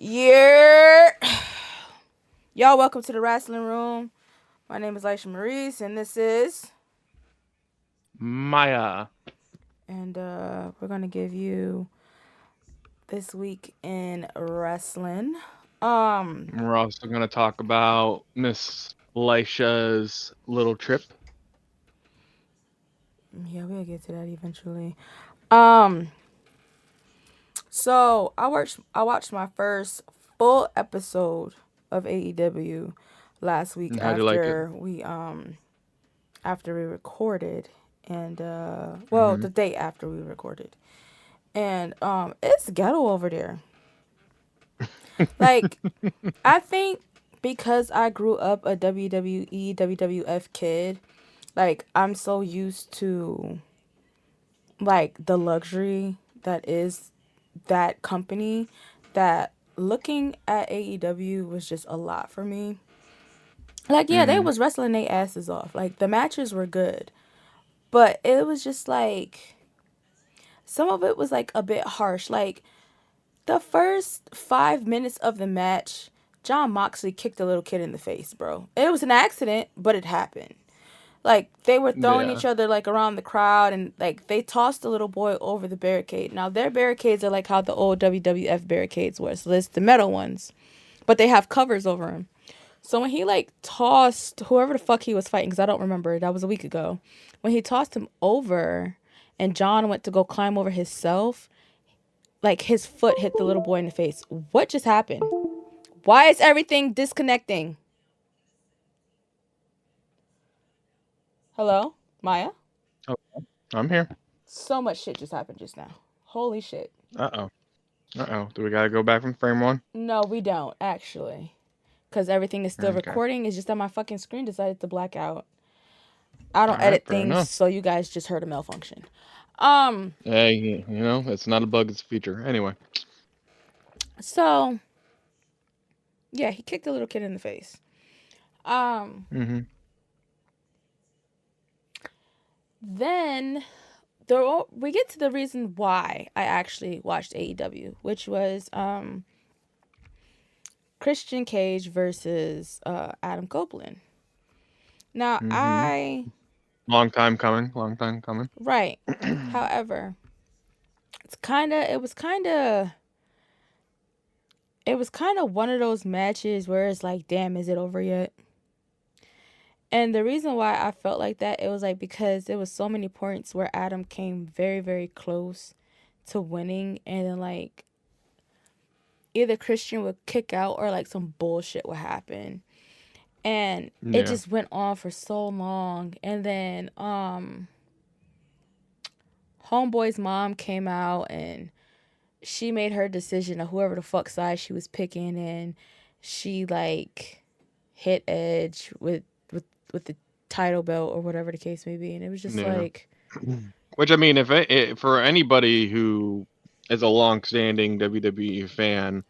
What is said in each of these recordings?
Yeah. Y'all, welcome to the Wrasslin Room. My name is Lysha Maurice, and this is. Maya. And we're going to give you this week in wrestling. We're also going to talk about Miss Lysha's little trip. Yeah, we'll get to that eventually. Um, so I watched my first full episode of AEW last week And how'd you like it? after we recorded, and Mm-hmm. the day after we recorded. And it's ghetto over there. Like, I think because I grew up a WWE, WWF kid, like I'm so used to like the luxury that is that company that looking at AEW was just a lot for me. Like, yeah, they Mm-hmm. was wrestling their asses off. Like, the matches were good, but it was just like some of it was like a bit harsh. Like, the first 5 minutes of the match, John Moxley kicked a little kid in the face, bro. It was an accident, but it happened. Like, they were throwing Yeah. each other like around the crowd, and like they tossed the little boy over the barricade. Now their barricades are like how the old WWF barricades were, so it's the metal ones, but they have covers over them. So when he like tossed whoever the fuck he was fighting, because I don't remember, that was a week ago, when he tossed him over, and John went to go climb over himself, like his foot hit the little boy in the face. What just happened? Why is everything disconnecting? Hello, Maya? Oh, I'm here. So much shit just happened just now. Holy shit. Uh-oh. Uh-oh. Do we got to go back from frame one? No, we don't, actually. Because everything is still Okay. recording. It's just that my fucking screen decided to black out. I All don't right. edit Fair things, enough. so you guys just heard a malfunction. Um, Hey, it's not a bug, it's a feature. Anyway. so yeah, he kicked a little kid in the face. Um, Mm-hmm. then we get to the reason why I actually watched AEW, which was Christian Cage versus Adam Copeland. Now Mm-hmm. Long time coming. Long time coming. right. However, it was kind of one of those matches where it's like, damn, is it over yet? And the reason why I felt like that, it was like because there was so many points where Adam came very, very close to winning, and then like either Christian would kick out or like some bullshit would happen. And it Yeah. just went on for so long. And then Homeboy's mom came out and she made her decision of whoever the fuck side she was picking, and she like hit Edge with the title belt or whatever the case may be, and it was just Yeah. like, Which, I mean, for anybody who is a long-standing WWE fan,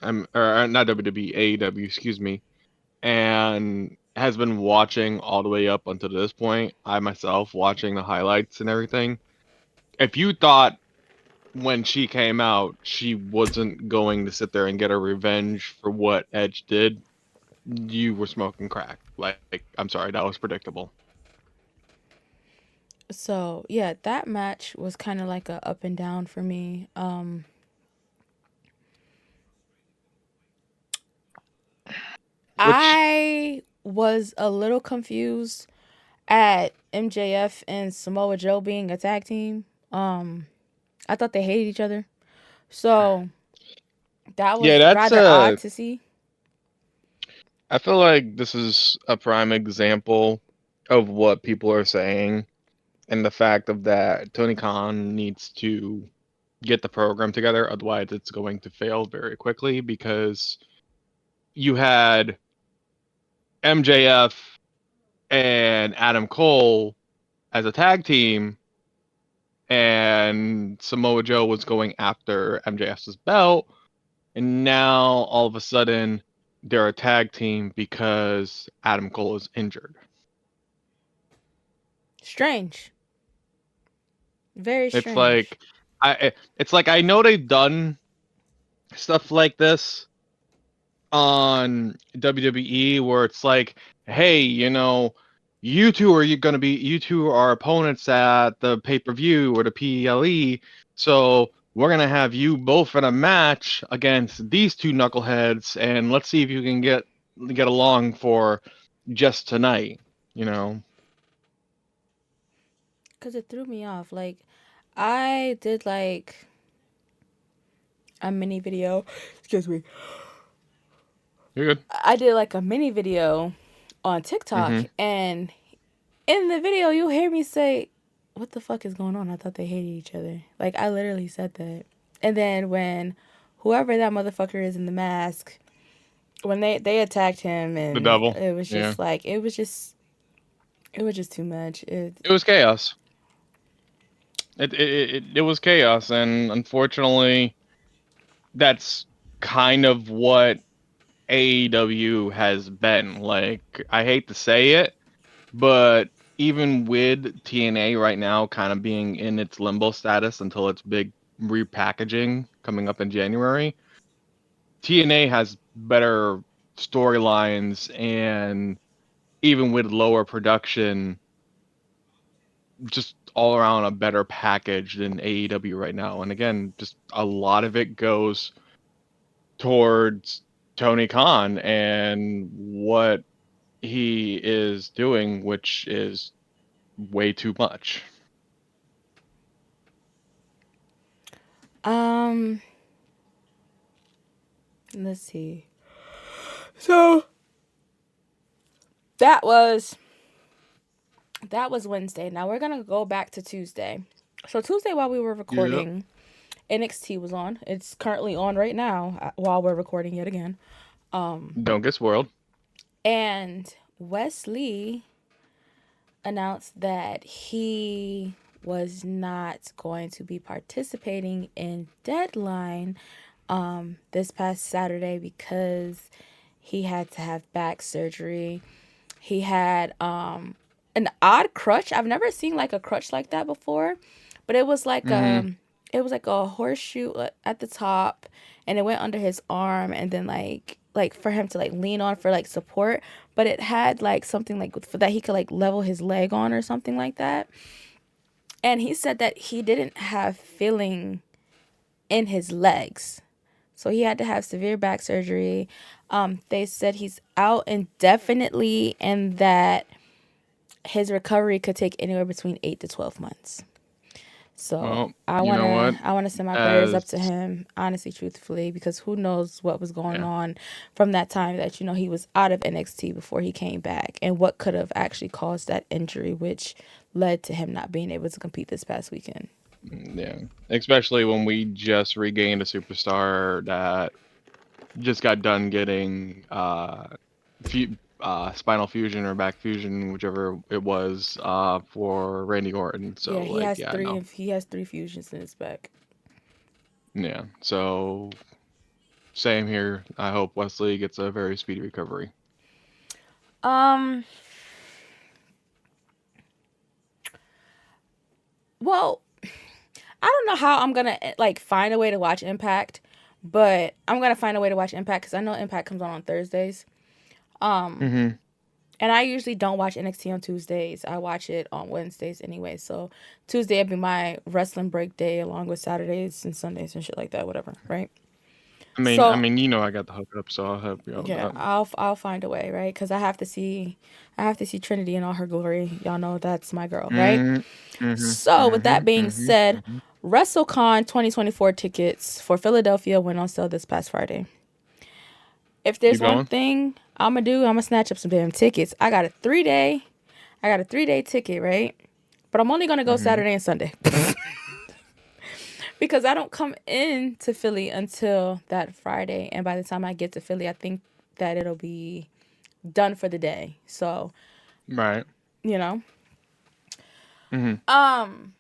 or not WWE, AEW, excuse me, and has been watching all the way up until this point, I myself watching the highlights and everything. If you thought when she came out she wasn't going to sit there and get a revenge for what Edge did, you were smoking crack. Like, I'm sorry, that was predictable. so yeah, that match was kind of like a up and down for me. Which, I was a little confused at MJF and Samoa Joe being a tag team. I thought they hated each other, so that yeah, was that's rather odd to see. I feel like this is a prime example of what people are saying, and the fact of that Tony Khan needs to get the program together, otherwise it's going to fail very quickly, because you had MJF and Adam Cole as a tag team, and Samoa Joe was going after MJF's belt, and now all of a sudden they're a tag team because Adam Cole is injured. Strange, very It's strange. like it's like I know they've done stuff like this on WWE where it's like, hey, you two are opponents at the pay-per-view or the PLE, so we're gonna have you both in a match against these two knuckleheads, and let's see if you can get along for just tonight, Because it threw me off. Like, I did like a mini video. Excuse me. You're good. I did like a mini video on TikTok, Mm-hmm. and in the video, you'll hear me say, "What the fuck is going on? I thought they hated each other." Like, I literally said that. And then when whoever that motherfucker is in the mask, when they attacked him, The and devil. it was Yeah. just like it was just too much. It was chaos. It was chaos, and unfortunately, that's kind of what AEW has been. Like, I hate to say it, but even with TNA right now kind of being in its limbo status until its big repackaging coming up in January, TNA has better storylines, and even with lower production, just all around a better package than AEW right now. And again, just a lot of it goes towards Tony Khan and what he is doing, which is way too much. um let's see. So that was Wednesday. Now we're gonna go back to Tuesday. So Tuesday, while we were Yep. recording, NXT was on. It's currently on right now while we're recording yet again. Don't get spoiled. And Wesley announced that he was not going to be participating in Deadline this past Saturday because he had to have back surgery. He had an odd crutch. I've never seen like a crutch like that before, but Mm-hmm. it was like a horseshoe at the top, and it went under his arm, and then like for him to like lean on for like support, but it had like something like that he could like level his leg on or something like that. And he said that he didn't have feeling in his legs. So he had to have severe back surgery. They said he's out indefinitely and that his recovery could take anywhere between 8 to 12 months. So Well, you know what? I wanna send my prayers As up to him, honestly, truthfully, because who knows what was going yeah, on from that time that he was out of NXT before he came back, and what could have actually caused that injury, which led to him not being able to compete this past weekend. yeah. Especially when we just regained a superstar that just got done getting spinal fusion or back fusion, whichever it was, for Randy Orton. Yeah, So like, yeah, no, he has three fusions in his back. yeah. So same here. I hope Wesley gets a very speedy recovery. Um. Well, I don't know how I'm gonna like find a way to watch Impact, but I'm gonna find a way to watch Impact because I know Impact comes on Thursdays. Um, Mm-hmm. and I usually don't watch NXT on Tuesdays. I watch it on Wednesdays anyway. So Tuesday would be my wrestling break day, along with Saturdays and Sundays and shit like that. Whatever, right? I So mean, I got the hookup, so I'll help you out with yeah, that. I'll find a way, right? Because I have to see Trinity in all her glory. Y'all know that's my girl, right? Mm-hmm. Mm-hmm. So, with Mm-hmm. that being Mm-hmm. said, Mm-hmm. WrestleCon 2024 tickets for Philadelphia went on sale this past Friday. If there's You one going? thing I'm gonna do, I'm gonna snatch up some damn tickets. I got a 3-day ticket, right? But I'm only gonna go Mm-hmm. Saturday and Sunday because I don't come in to Philly until that Friday, and by the time I get to Philly, I think that it'll be done for the day. So, Right. you know, Mm-hmm. um,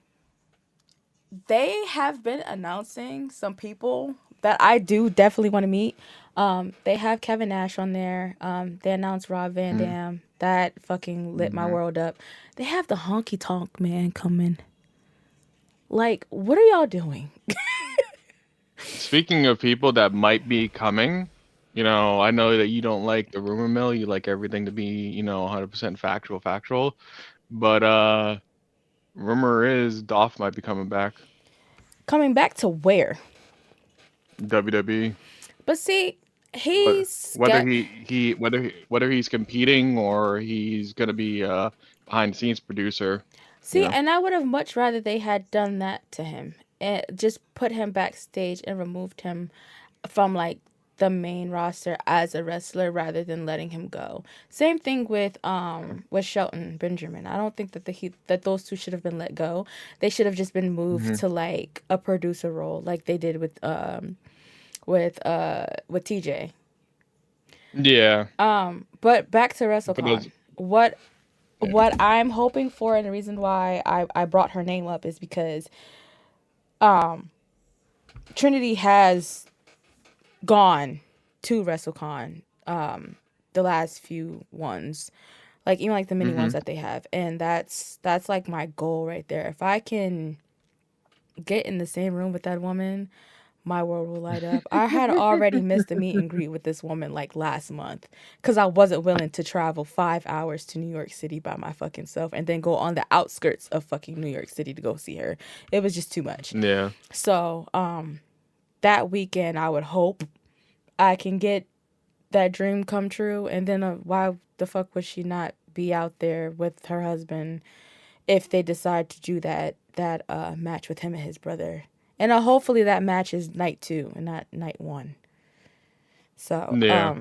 they have been announcing some people that I do definitely want to meet. They have Kevin Nash on there. They announced Rob Van Dam. That fucking lit my Mm-hmm. world up. They have the Honky Tonk Man coming. Like, what are y'all doing? Speaking of people that might be coming, I know that you don't like the rumor mill. You like everything to be, 100% factual. But rumor is Dolph might be coming back. Coming back to where? WWE. But see, What he's whether got. whether he's competing or he's gonna be behind the scenes producer, you See, know. and I would have much rather they had done that to him and just put him backstage and removed him from like the main roster as a wrestler rather than letting him go. Same thing with Shelton Benjamin. I don't think that that those two should have been let go. They should have just been moved Hmm. to like a producer role like they did with TJ. Yeah, But back to but WrestleCon. those, What yeah. what I'm hoping for and the reason why I brought her name up is because Trinity has gone to WrestleCon the last few ones. Like even like the mini Hmm. ones that they have. And that's like my goal right there. If I can get in the same room with that woman, my world will light up. I had already missed a meet and greet with this woman like last month because I wasn't willing to travel 5 hours to New York City by my fucking self and then go on the outskirts of fucking New York City to go see her. It was just too much. Yeah. So, that weekend, I would hope I can get that dream come true. And then why the fuck would she not be out there with her husband if they decide to do that match with him and his brother? And hopefully that match is night 2 and not night 1. So Yeah.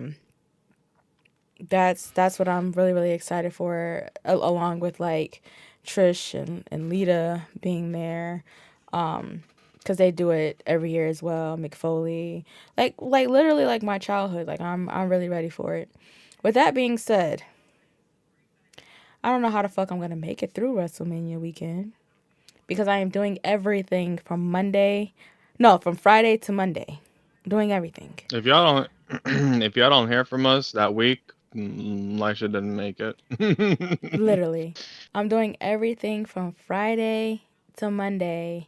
that's what I'm really really excited for, along with like Trish and Lita being there, because they do it every year as well. McFoley, like literally like my childhood. Like I'm really ready for it. With that being said, I don't know how the fuck I'm gonna make it through WrestleMania weekend because I am doing everything from from Friday to Monday, doing everything. If y'all don't, if y'all don't hear from us that week, Lysha didn't make it. Literally, I'm doing everything from Friday to Monday,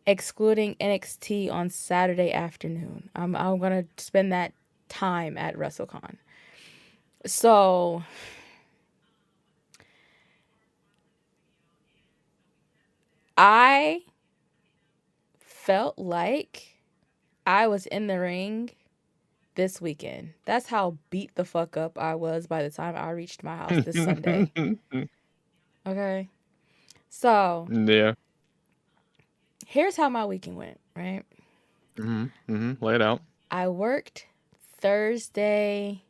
excluding NXT on Saturday afternoon. I'm gonna spend that time at WrestleCon. So I felt like I was in the ring this weekend. That's how beat the fuck up I was by the time I reached my house this Sunday. Okay. So Yeah. here's how my weekend went, right? Lay it out. I worked Thursday.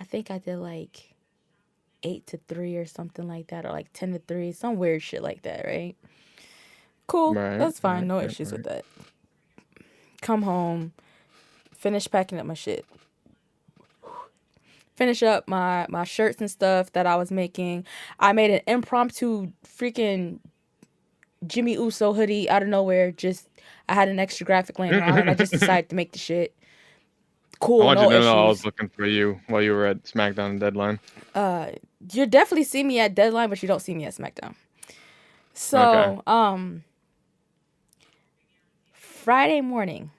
I think I did like 8 to 3 or something like that, or like 10 to 3, some weird shit like that, right? Cool. Right. That's fine. Right. No Right. issues with Right. that. Come home, finish packing up my shit. Finish up my shirts and stuff that I was making. I made an impromptu freaking Jimmy Uso hoodie out of nowhere. Just I had an extra graphic laying around and I just I decided to make the shit. Cool, want you no to know I was issues. looking for you while you were at Smackdown Deadline. Uh you definitely see me at Deadline, but you don't see me at SmackDown. Okay. So, Friday morning,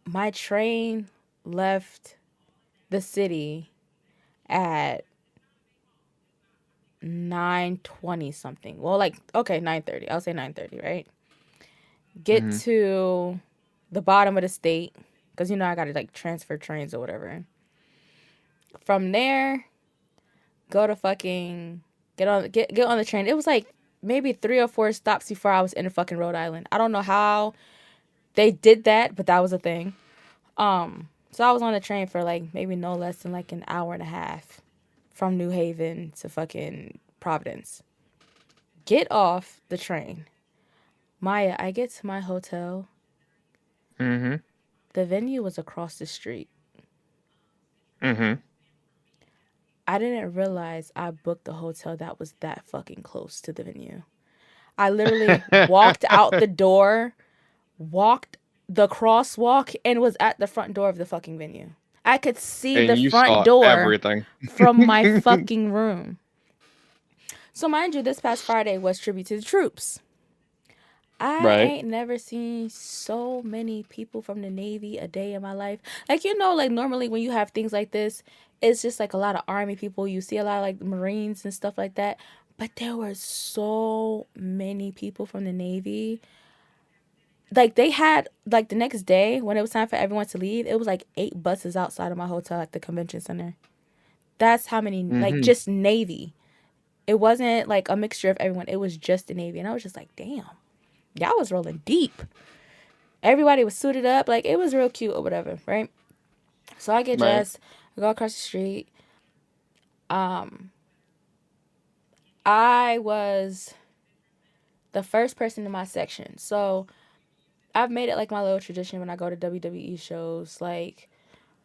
my train left the city at 9:20 something. Well, like okay, 9:30. I'll say 9:30, right? Get Hmm. to the bottom of the state cuz I got to like transfer trains or whatever. From there, go to fucking get on the train. It was like maybe 3 or 4 stops before I was in fucking Rhode Island. I don't know how they did that, but that was a thing. So I was on the train for like maybe no less than like an hour and a half from New Haven to fucking Providence. Get off the train. Maya, I get to my hotel. Hmm. The venue was across the street. Hmm. I didn't realize I booked a hotel that was that fucking close to the venue. I literally walked out the door, walked the crosswalk, and was at the front door of the fucking venue. I could see And the you front saw door everything. from my fucking room. So, mind you, this past Friday was Tribute to the Troops. I Right. ain't never seen so many people from the Navy a day in my life. Like, you know, like normally when you have things like this, it's just like a lot of Army people. You see a lot of like Marines and stuff like that. But there were so many people from the Navy. Like, they had, like, the next day when it was time for everyone to leave, it was like 8 buses outside of my hotel at the convention center. That's how many, like, Mm-hmm. just Navy. It wasn't like a mixture of everyone. It was just the Navy. And I was just like, damn, y'all was rolling deep. Everybody was suited up. Like, it was real cute or whatever, right? So I get Right. dressed. I go across the street. I was the first person in my section. So I've made it like my little tradition when I go to WWE shows. Like,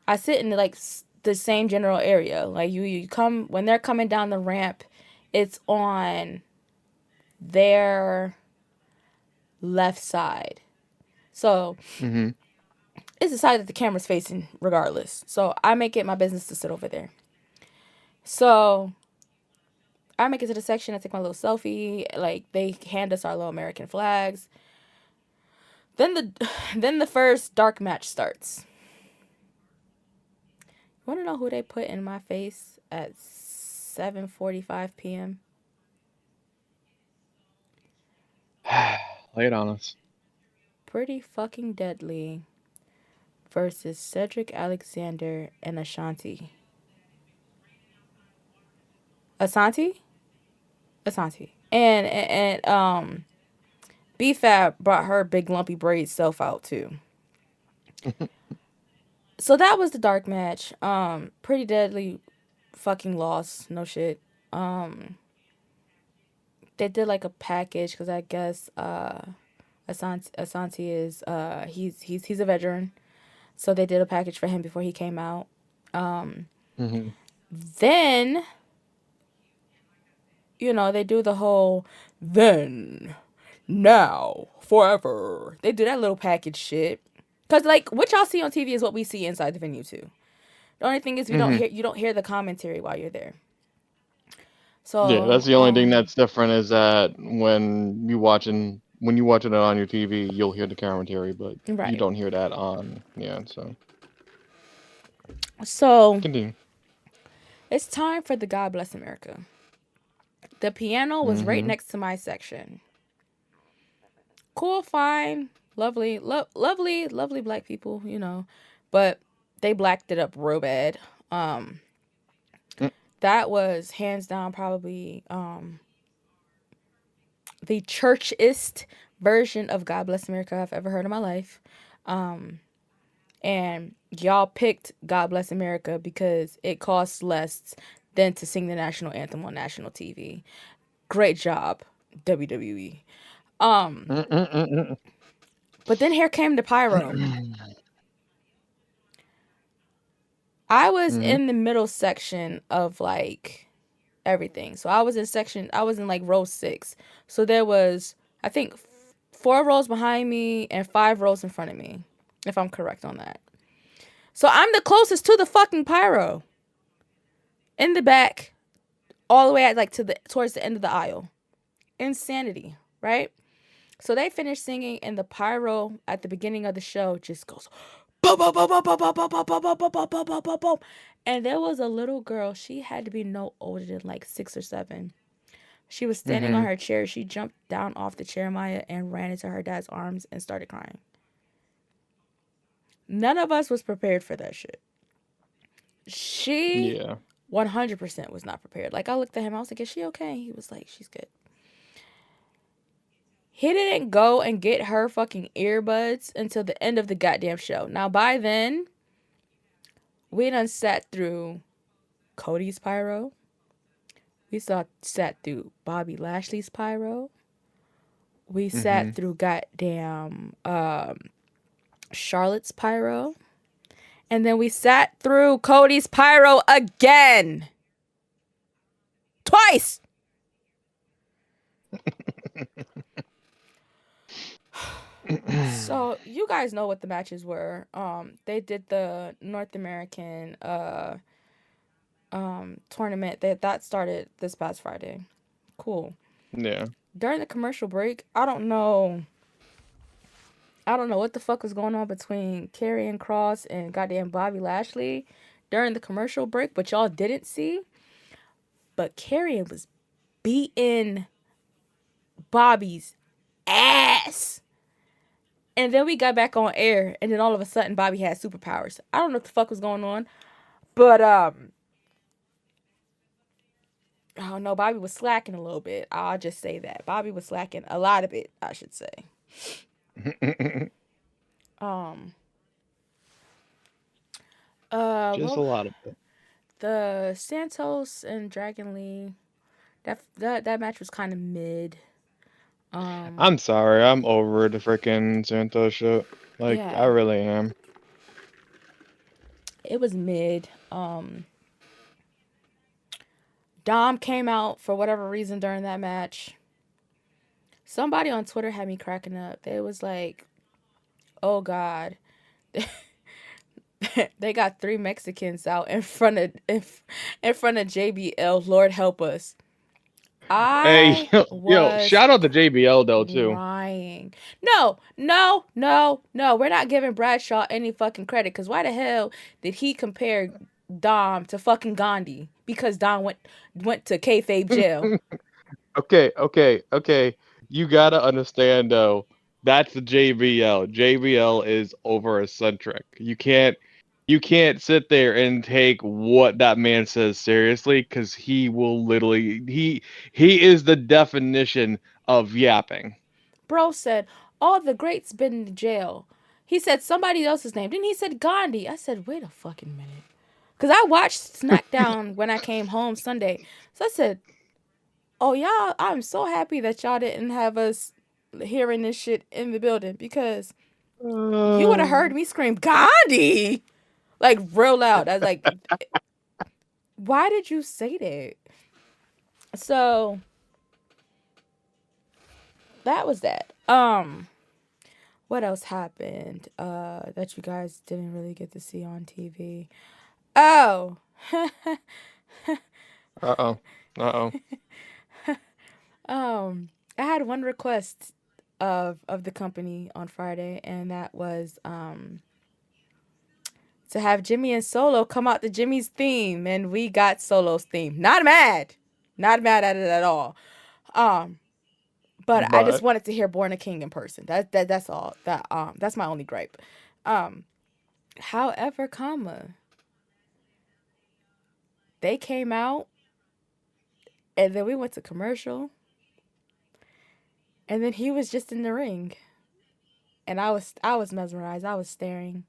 I sit in like the same general area. Like, you come when they're coming down the ramp, it's on their left side. So Mm-hmm. it's the side that the camera's facing regardless. So I make it my business to sit over there. So I make it to the section. I take my little selfie. Like, they hand us our little American flags. Then the then the first dark match starts. You want to know who they put in my face at 7:45 p.m.? Lay it on us. Pretty fucking deadly versus Cedric Alexander and Ashanti. Asante? Asante. And B-Fab brought her big lumpy braid self out too. So that was the dark match. Pretty deadly fucking loss. No shit. They did like a package because I guess Asante is he's a veteran. So they did a package for him before he came out. Mm-hmm. Then, you know, they do the whole then, now, forever. They do that little package shit. Cause like what y'all see on TV is what we see inside the venue too. The only thing is Mm-hmm. you don't hear the commentary while you're there. Yeah, that's So the only thing that's different is that when you watching it on your TV, you'll hear the commentary, but you right. don't hear that on. Yeah, so So continue. it's time for the God Bless America. The piano was right Mm-hmm. next to my section. Cool, fine, lovely, lovely, lovely black people, you know, but they blacked it up real bad. Um, that was hands down probably the churchist version of God Bless America I've ever heard in my life. And y'all picked God Bless America because it costs less than to sing the national anthem on national TV. Great job, WWE. Mm-mm-mm-mm. But then here came the pyro. I was Mm-hmm. in the middle section of like everything. So I was in like row 6. So there was, I think, 4 rows behind me and 5 rows in front of me, if I'm correct on that. So I'm the closest to the fucking pyro in the back, all the way at like towards the end of the aisle. Insanity, right? So they finished singing, and the pyro at the beginning of the show just goes boom, boom, boom, boom, boom, boom, boom, boom, boom, boom, boom, boom, boom, boom, boom. And there was a little girl. She had to be no older than like 6 or 7. She was standing on Mm-hmm. her chair. She jumped down off the chair, Maya, and ran into her dad's arms and started crying. None of us was prepared for that shit. She Yeah. 100% was not prepared. Like, I looked at him. I was like, is she okay? He was like, she's good. He didn't go and get her fucking earbuds until the end of the goddamn show. Now, by then, we done sat through Cody's pyro. Sat through Bobby Lashley's pyro. We Mm-hmm. sat through goddamn Charlotte's pyro. And then we sat through Cody's pyro again. Twice. So you guys know what the matches were. They did the North American tournament. That started this past Friday. Cool. Yeah. During the commercial break, I don't know. I don't know what the fuck was going on between Karrion Cross and goddamn Bobby Lashley during the commercial break, but y'all didn't see. But Karrion was beating Bobby's ass. And then we got back on air, and then all of a sudden Bobby had superpowers. I don't know what the fuck was going on, but I don't know. Bobby was slacking a little bit. I'll just say that Bobby was slacking a lot of it, I should say. Um, Just a well, lot of it. the Santos and Dragon Lee, that match was kind of mid. Um, I'm sorry, I'm over the freaking Santos shit. Like, I yeah, really am. it was mid. Dom came out for whatever reason during that match. Somebody on Twitter had me cracking up. They was like, "Oh God, they got 3 Mexicans out in front of JBL. Lord help us." Hey, I yo, was shout out to JBL though too. crying. No, no, no, no. We're not giving Bradshaw any fucking credit because why the hell did he compare Dom to fucking Gandhi? Because Dom went to kayfabe jail. Okay. You gotta understand though. That's the JBL. JBL is over eccentric. You can't sit there and take what that man says seriously because he will literally he is the definition of yapping. Bro said, all the greats been in jail. He said somebody else's name. Then he said Gandhi. I said, wait a fucking minute. Because I watched Smackdown when I came home Sunday. So I said, oh, y'all, I'm so happy that y'all didn't have us hearing this shit in the building because you would have heard me scream, Gandhi! Like, real loud. I was like, why did you say that? So, that was that. What else happened that you guys didn't really get to see on TV? Oh, Uh-oh. Uh-oh. I had one request of the company on Friday, and that was to have Jimmy and Solo come out to Jimmy's theme, and we got Solo's theme. Not mad at it at all. Um, but I just But wanted to hear "Born a King" in person. That's all. That's my only gripe. Um, however, they came out, and then we went to commercial, and then he was just in the ring, and I was mesmerized. I was staring.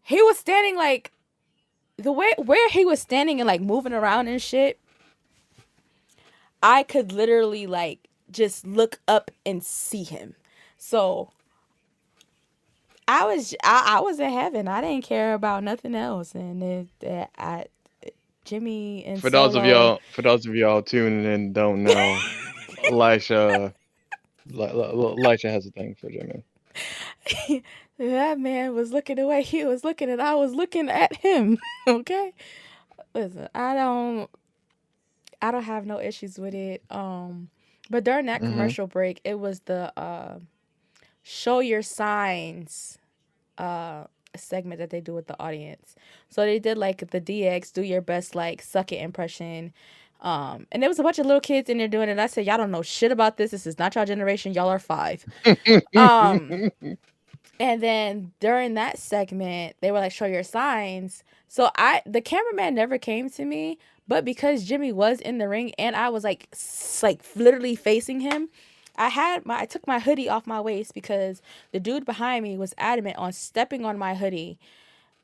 He was standing like the way where he was standing and like moving around and shit. I could literally like just look up and see him. So I was in heaven. I didn't care about nothing else, and Jimmy and Solo. for those of y'all tuning in don't know, Elisha Elisha has a thing for Jimmy. That man was looking away. He was looking, and I was looking at him. Okay, listen, I don't have no issues with it. But during that Mm-hmm. commercial break, it was the show your signs segment that they do with the audience. So they did like the DX do your best like suck it impression. And there was a bunch of little kids in there doing it. I said, y'all don't know shit about this. This is not your generation. Y'all are 5. Um, and then during that segment, they were like, show your signs. So the cameraman never came to me, but because Jimmy was in the ring and I was like literally facing him, I took my hoodie off my waist because the dude behind me was adamant on stepping on my hoodie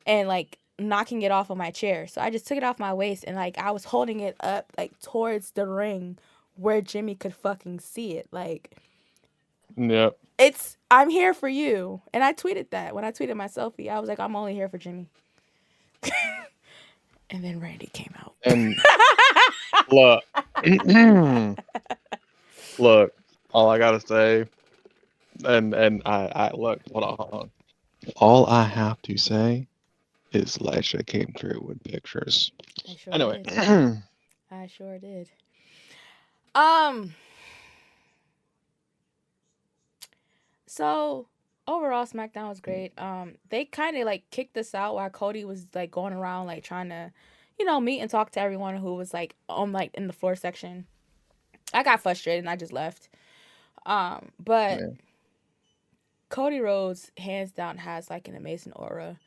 and like knocking it off of my chair. So I just took it off my waist and like I was holding it up like towards the ring where Jimmy could fucking see it. Like Yep. I'm here for you. And I tweeted that. When I tweeted my selfie, I was like, I'm only here for Jimmy. And then Randy came out. And look, look, all I gotta say, and I look, hold on. All I have to say is Lisha came through with pictures. I sure Anyway, did. I sure did. Um, so Overall, SmackDown was great. They kind of like kicked us out while Cody was like going around like trying to, meet and talk to everyone who was like on like in the floor section. I got frustrated and I just left. But Yeah. Cody Rhodes, hands down, has like an amazing aura.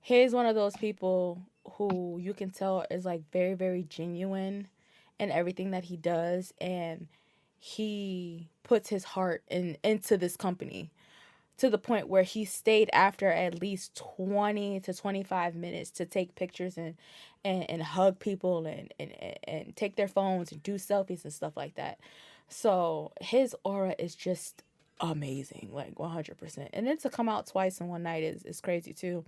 He's one of those people who you can tell is like very, very genuine in everything that he does, and he puts his heart into this company to the point where he stayed after at least 20 to 25 minutes to take pictures and hug people and take their phones and do selfies and stuff like that. So his aura is just amazing, like 100%. And then to come out twice in one night is crazy too.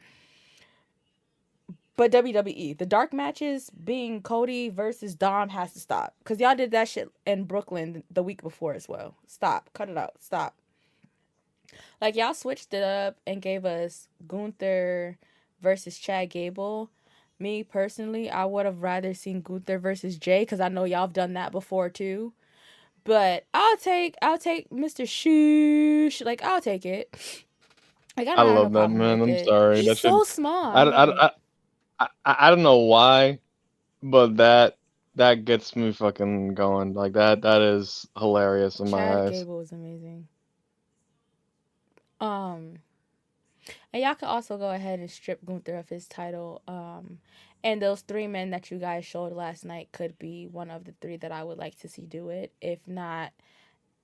But WWE, the dark matches being Cody versus Dom has to stop. Because y'all did that shit in Brooklyn the week before as well. Stop. Cut it out. Stop. Like, y'all switched it up and gave us Gunther versus Chad Gable. Me, personally, I would have rather seen Gunther versus Jay because I know y'all have done that before too. But I'll take Mr. Shoosh. Like, I'll take it. Like, I I don't have no love that problem man. with I'm it. sorry. He's That should. so small. I I, love him. I, I don't know why, but that gets me fucking going. Like that is hilarious in my Chad eyes. Gable is amazing. Um, and y'all can also go ahead and strip Gunther of his title. And those three men that you guys showed last night could be one of the three that I would like to see do it. If not,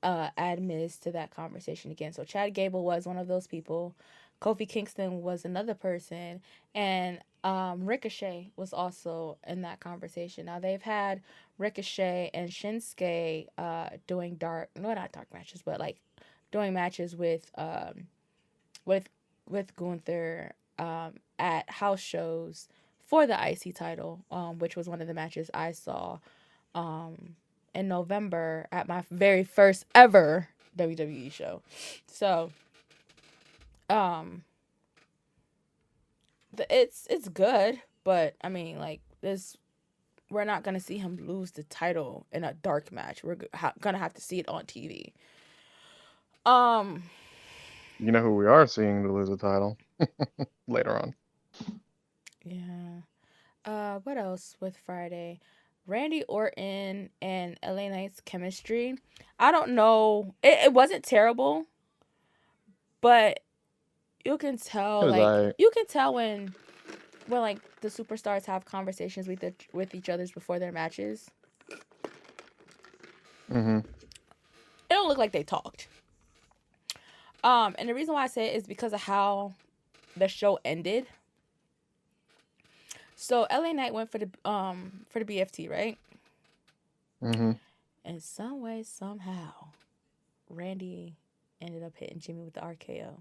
add Miz to that conversation again. So Chad Gable was one of those people. Kofi Kingston was another person, and Ricochet was also in that conversation. Now they've had Ricochet and Shinsuke doing not dark matches, but like doing matches with with Gunther at house shows for the IC title, which was one of the matches I saw um, in November at my very first ever WWE show. So, um, it's good, but I mean, like this, we're not gonna see him lose the title in a dark match. We're gonna have to see it on TV. Um, You know who we are seeing to lose the title later on. yeah. What else with Friday? Randy Orton and LA Knight's chemistry. I don't know. It wasn't terrible, but you can It tell was like I. you can tell when like the superstars have conversations with each other's before their matches. Mm-hmm. It don't look like they talked. And the reason why I say it is because of how the show ended. So LA Knight went for the BFT, right? Mm-hmm. In some way, somehow, Randy ended up hitting Jimmy with the RKO.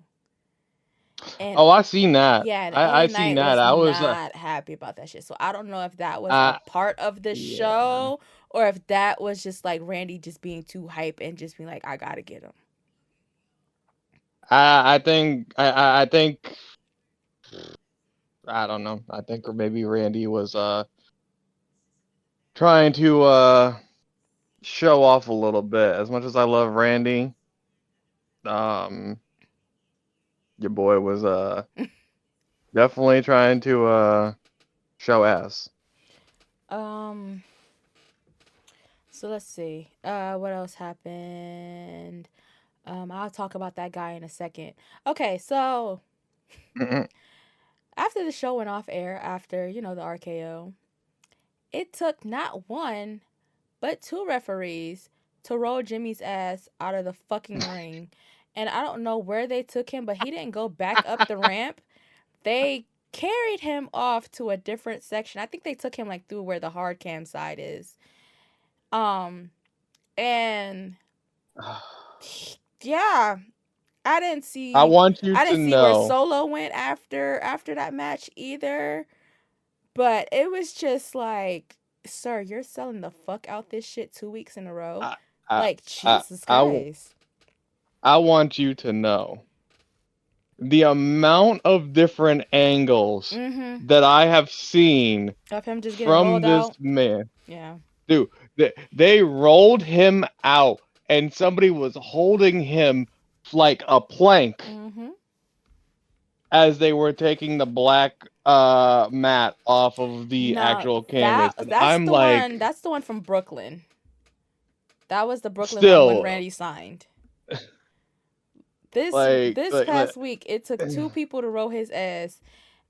And Oh, I seen that. yeah, and I LA seen Knight that. was I was not happy about that shit. So I don't know if that was a uh part of the yeah. show or if that was just like Randy just being too hype and just being like, I gotta get him. I think I don't know. I think or maybe Randy was trying to show off a little bit. As much as I love Randy, um your boy was definitely trying to show ass. Um, so let's see. What else happened? I'll talk about that guy in a second. Okay, so after the show went off air, after, the RKO, it took not one, but two referees to roll Jimmy's ass out of the fucking ring. And I don't know where they took him, but he didn't go back up the ramp. They carried him off to a different section. I think they took him like through where the hard cam side is. Um and yeah, I didn't I see want you I to didn't see where know. Solo went after that match either. But it was just like, sir, you're selling the fuck out this shit 2 weeks in a row. I I Like, I Jesus I, Christ. I want you to know the amount of different angles Mm-hmm. that I have seen Of him just getting from rolled this out. man. Yeah. Dude, they rolled him out and somebody was holding him like a plank. Mm-hmm. as they were taking the black mat off of the No, actual canvas, and that's I'm the like, one. That's the one from Brooklyn. That was the Brooklyn one when still, Randy signed. This like, this like, past week, it took two people to roll his ass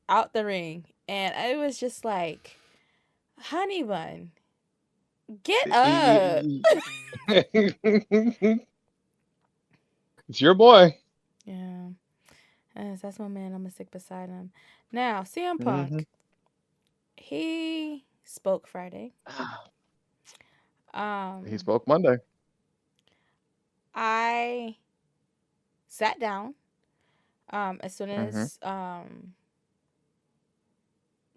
out the ring, and it was just like, honey bun, get up. it's your boy. Yeah, that's my man. I'm gonna stick beside him. Now, CM Mm-hmm. Punk, he spoke Friday. He Um, spoke Monday. I sat down. As soon Mm-hmm. as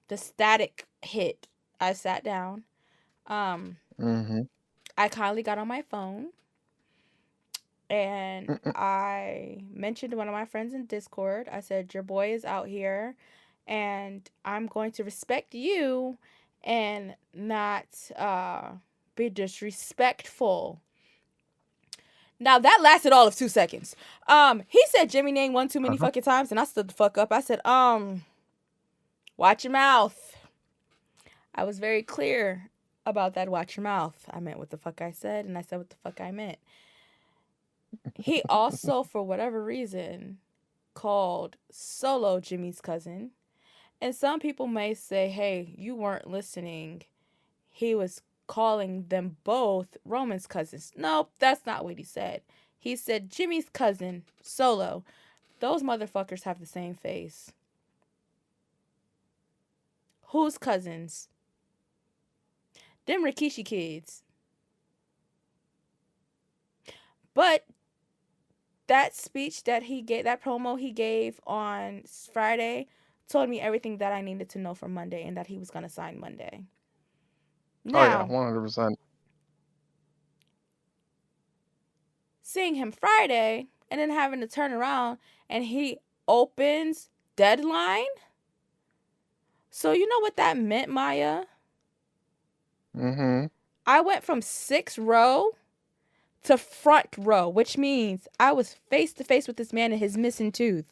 the static hit, I sat down. Um, Mm-hmm. I kindly got on my phone and I mentioned to one of my friends in Discord. I said, "Your boy is out here, and I'm going to respect you and not be disrespectful." Now that lasted all of 2 seconds. He said Jimmy name one too many Uh-huh. fucking times, and I stood the fuck up. I said, watch your mouth. I was very clear about that. Watch your mouth. I meant what the fuck I said, and I said what the fuck I meant. He also, for whatever reason, called Solo Jimmy's cousin. And some people may say, hey, you weren't listening. He was calling them both Roman's cousins. Nope, that's not what he said. He said Jimmy's cousin, Solo. Those motherfuckers have the same face. Whose cousins? Them Rikishi kids. But that speech that he gave, that promo he gave on Friday, told me everything that I needed to know for Monday and that he was going to sign Monday. Oh yeah, Now, 100%. seeing him Friday and then having to turn around and he opens Deadline. So you know what that meant, Maya? Mm-hmm. I went from 6th row to front row, which means I was face to face with this man and his missing tooth.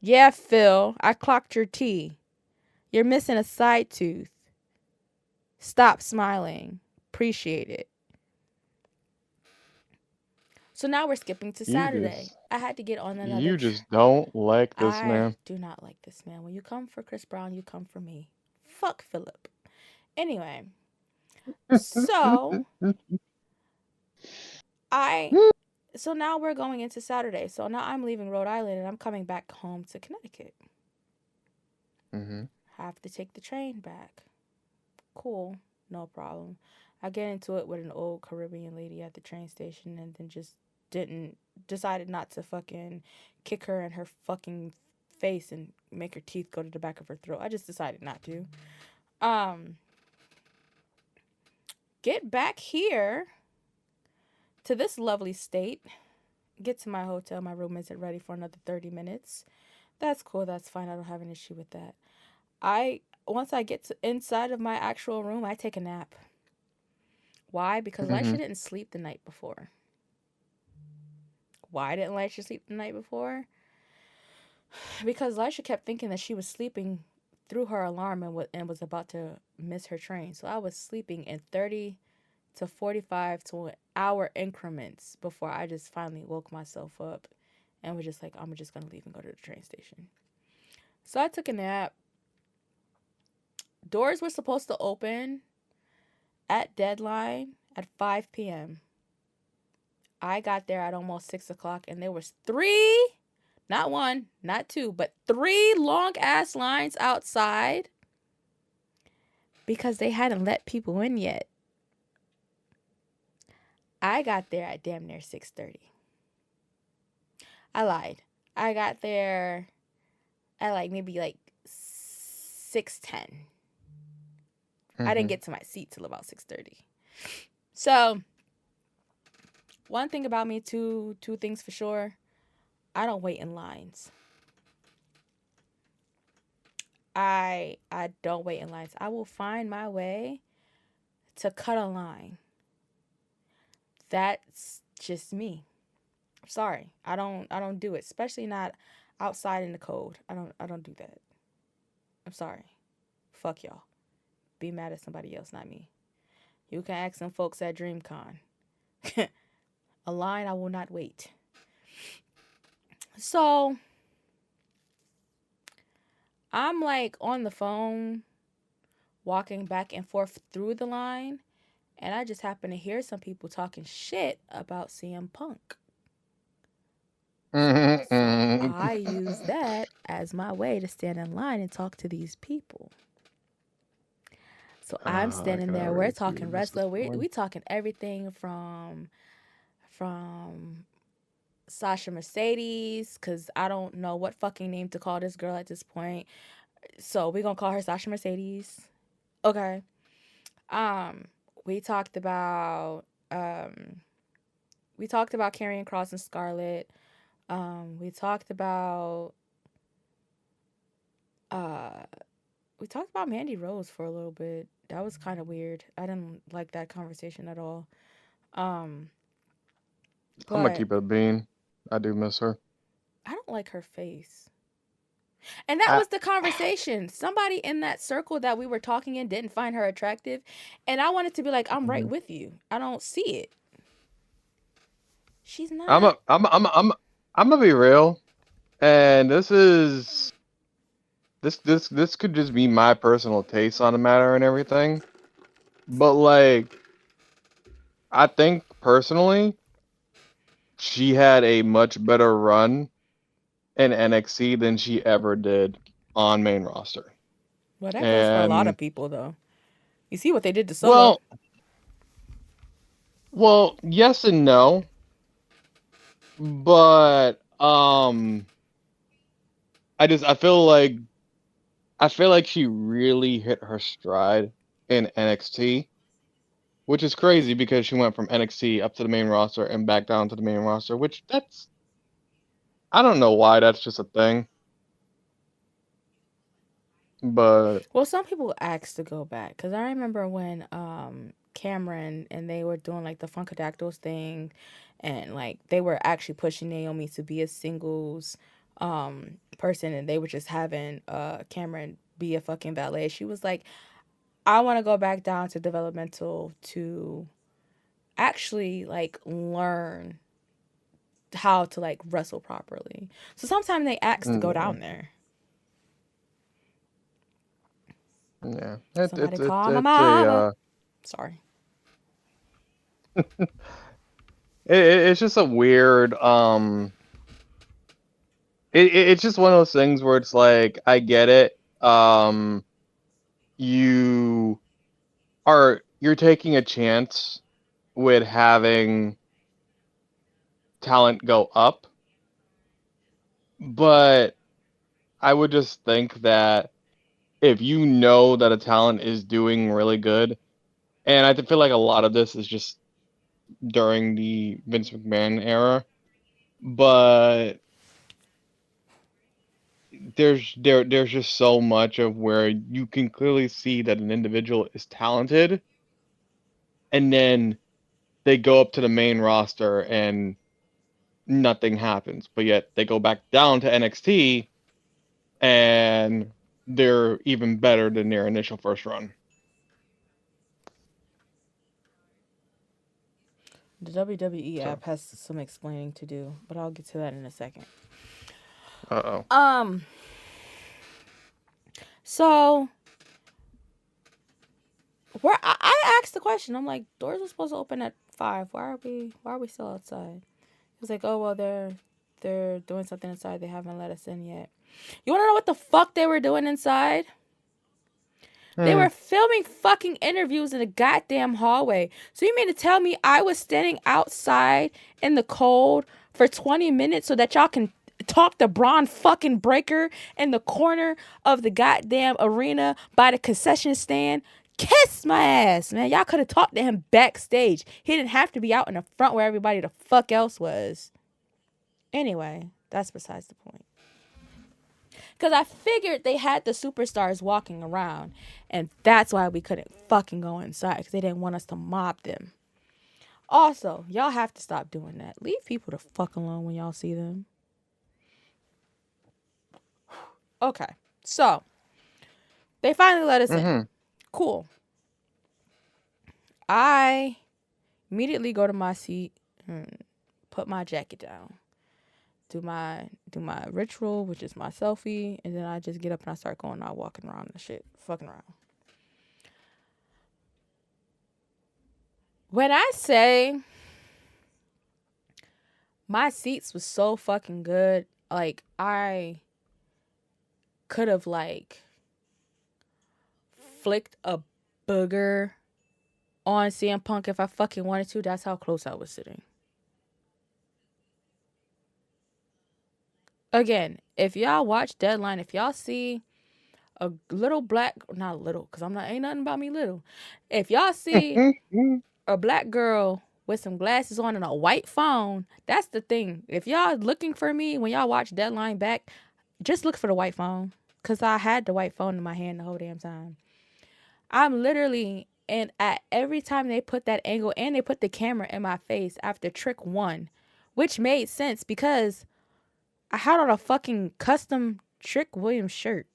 Yeah, Phil, I clocked your T. You're missing a side tooth. Stop smiling. Appreciate it. So now we're skipping to Saturday. I had to get on another. You just don't like this I man. do not like this man. When you come for Chris Brown, you come for me. Fuck Philip. Anyway, so I. So now we're going into Saturday. So now I'm leaving Rhode Island and I'm coming back home to Connecticut. Mm-hmm. Have to take the train back. Cool. No problem. I get into it with an old Caribbean lady at the train station and then just decided not to fucking kick her in her fucking face and make her teeth go to the back of her throat. I just decided not to. Get back here to this lovely state. Get to my hotel. My room isn't ready for another 30 minutes. That's cool. That's fine. I don't have an issue with that. Once I get to inside of my actual room, I take a nap. Why? Because Mm-hmm. Lysha didn't sleep the night before. Why didn't Lysha sleep the night before? Because Lysha kept thinking that she was sleeping through her alarm and was about to miss her train. So I was sleeping in 30 to 45 to an hour increments before I just finally woke myself up and was just like, I'm just going to leave and go to the train station. So I took a nap. Doors were supposed to open at Deadline at 5 p.m. I got there at almost 6 o'clock and there was 3, not 1, not 2, but 3 long ass lines outside because they hadn't let people in yet. I got there at damn near 6:30. I lied. I got there at maybe 6:10. Mm-hmm. I didn't get to my seat till about 6:30. So, one thing about me, two things for sure. I don't wait in lines. I don't wait in lines. I will find my way to cut a line. That's just me. Sorry, I don't do it, especially not outside in the cold. I don't do that. I'm sorry. Fuck y'all. Be mad at somebody else, not me. You can ask some folks at DreamCon. A line I will not wait. So I'm like on the phone, walking back and forth through the line, and I just happen to hear some people talking shit about CM Punk. So I use that as my way to stand in line and talk to these people. So I'm I standing can there. We're already see talking where this is wrestler. We going. we talking everything from Sasha Mercedes, because I don't know what fucking name to call this girl at this point. So we're gonna call her Sasha Mercedes. Okay. Um, we talked about um we talked about Karrion Kross and Scarlett. We talked about uh we talked about Mandy Rose for a little bit. That was kind of weird. I didn't like that conversation at all. Um, I'm gonna but keep it a bean. I do miss her. I don't like her face. And that I, was the conversation. Somebody in that circle that we were talking in didn't find her attractive. And I wanted to be like, I'm right with you. I don't see it. She's I'm not. a, I'm gonna be real, and this could just be my personal taste on the matter and everything. But like, I think personally, she had a much better run in NXT than she ever did on main roster. Well, that goes for a lot of And people, though. You see what they did to Solo. well, yes and no, but I feel like she really hit her stride in NXT, which is crazy because she went from NXT up to the main roster and back down to the main roster, which that's I don't know why that's just a thing, but Well, some people asked to go back because I remember when Cameron and they were doing like the Funkadactyls thing, and like they were actually pushing Naomi to be a singles person, and they were just having Cameron be a fucking valet. She was like, I want to go back down to developmental to actually like learn how to like wrestle properly. So sometimes they ask to go yeah, down there. yeah, Somebody call my it's a mama. Sorry. it's just a weird it's just one of those things where it's like I get it. You you're taking a chance with having talent go up, but I would just think that if you know that a talent is doing really good, and I feel like a lot of this is just during the Vince McMahon era, but there's just so much of where you can clearly see that an individual is talented, and then they go up to the main roster and nothing happens, but yet they go back down to NXT and they're even better than their initial first run. The WWE So, app has some explaining to do, but I'll get to that in a second. uh-oh. Um, so where I asked the question, I'm like, doors are supposed to open at 5. Why are we still outside? He was like, oh well, they're doing something inside. They haven't let us in yet. You want to know what the fuck they were doing inside? They Hmm. were filming fucking interviews in the goddamn hallway. So you mean to tell me I was standing outside in the cold for 20 minutes so that y'all can talk to Braun fucking Breaker in the corner of the goddamn arena by the concession stand? Kiss my ass, man. Y'all could have talked to him backstage. He didn't have to be out in the front where everybody the fuck else was. Anyway, that's besides the point. Because I figured they had the superstars walking around. And that's why we couldn't fucking go inside. Because they didn't want us to mob them. Also, y'all have to stop doing that. Leave people the fuck alone when y'all see them. Okay, so they finally let us in. Mm-hmm. Cool. I immediately go to my seat and put my jacket down. Do my ritual, which is my selfie, and then I just get up and I start going out walking around and shit, fucking around. When I say my seats was so fucking good, like I could have like flicked a booger on CM Punk if I fucking wanted to. That's how close I was sitting. Again, if y'all watch Deadline, if y'all see a little black, not little, because ain't nothing about me little. If y'all see a black girl with some glasses on and a white phone, that's the thing. If y'all looking for me when y'all watch Deadline back, just look for the white phone. Because I had the white phone in my hand the whole damn time. I'm literally, and at every time they put that angle and they put the camera in my face after trick one, which made sense because I had on a fucking custom Trick Williams shirt.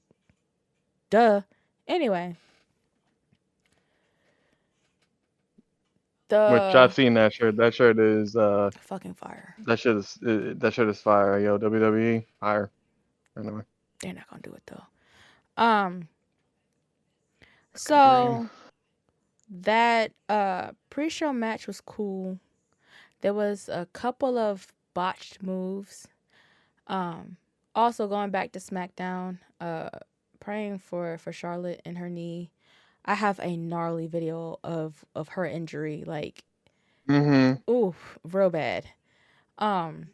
Duh. Anyway, Which the I've seen that shirt. That shirt is fucking fire. that shirt is fire. Yo, WWE fire. Anyway, They're not gonna do it though. dream. So that pre-show match was cool. There was a couple of botched moves. Um, Also going back to SmackDown, praying for Charlotte and her knee. I have a gnarly video of her injury, like Mm-hmm. oof, real bad. Um,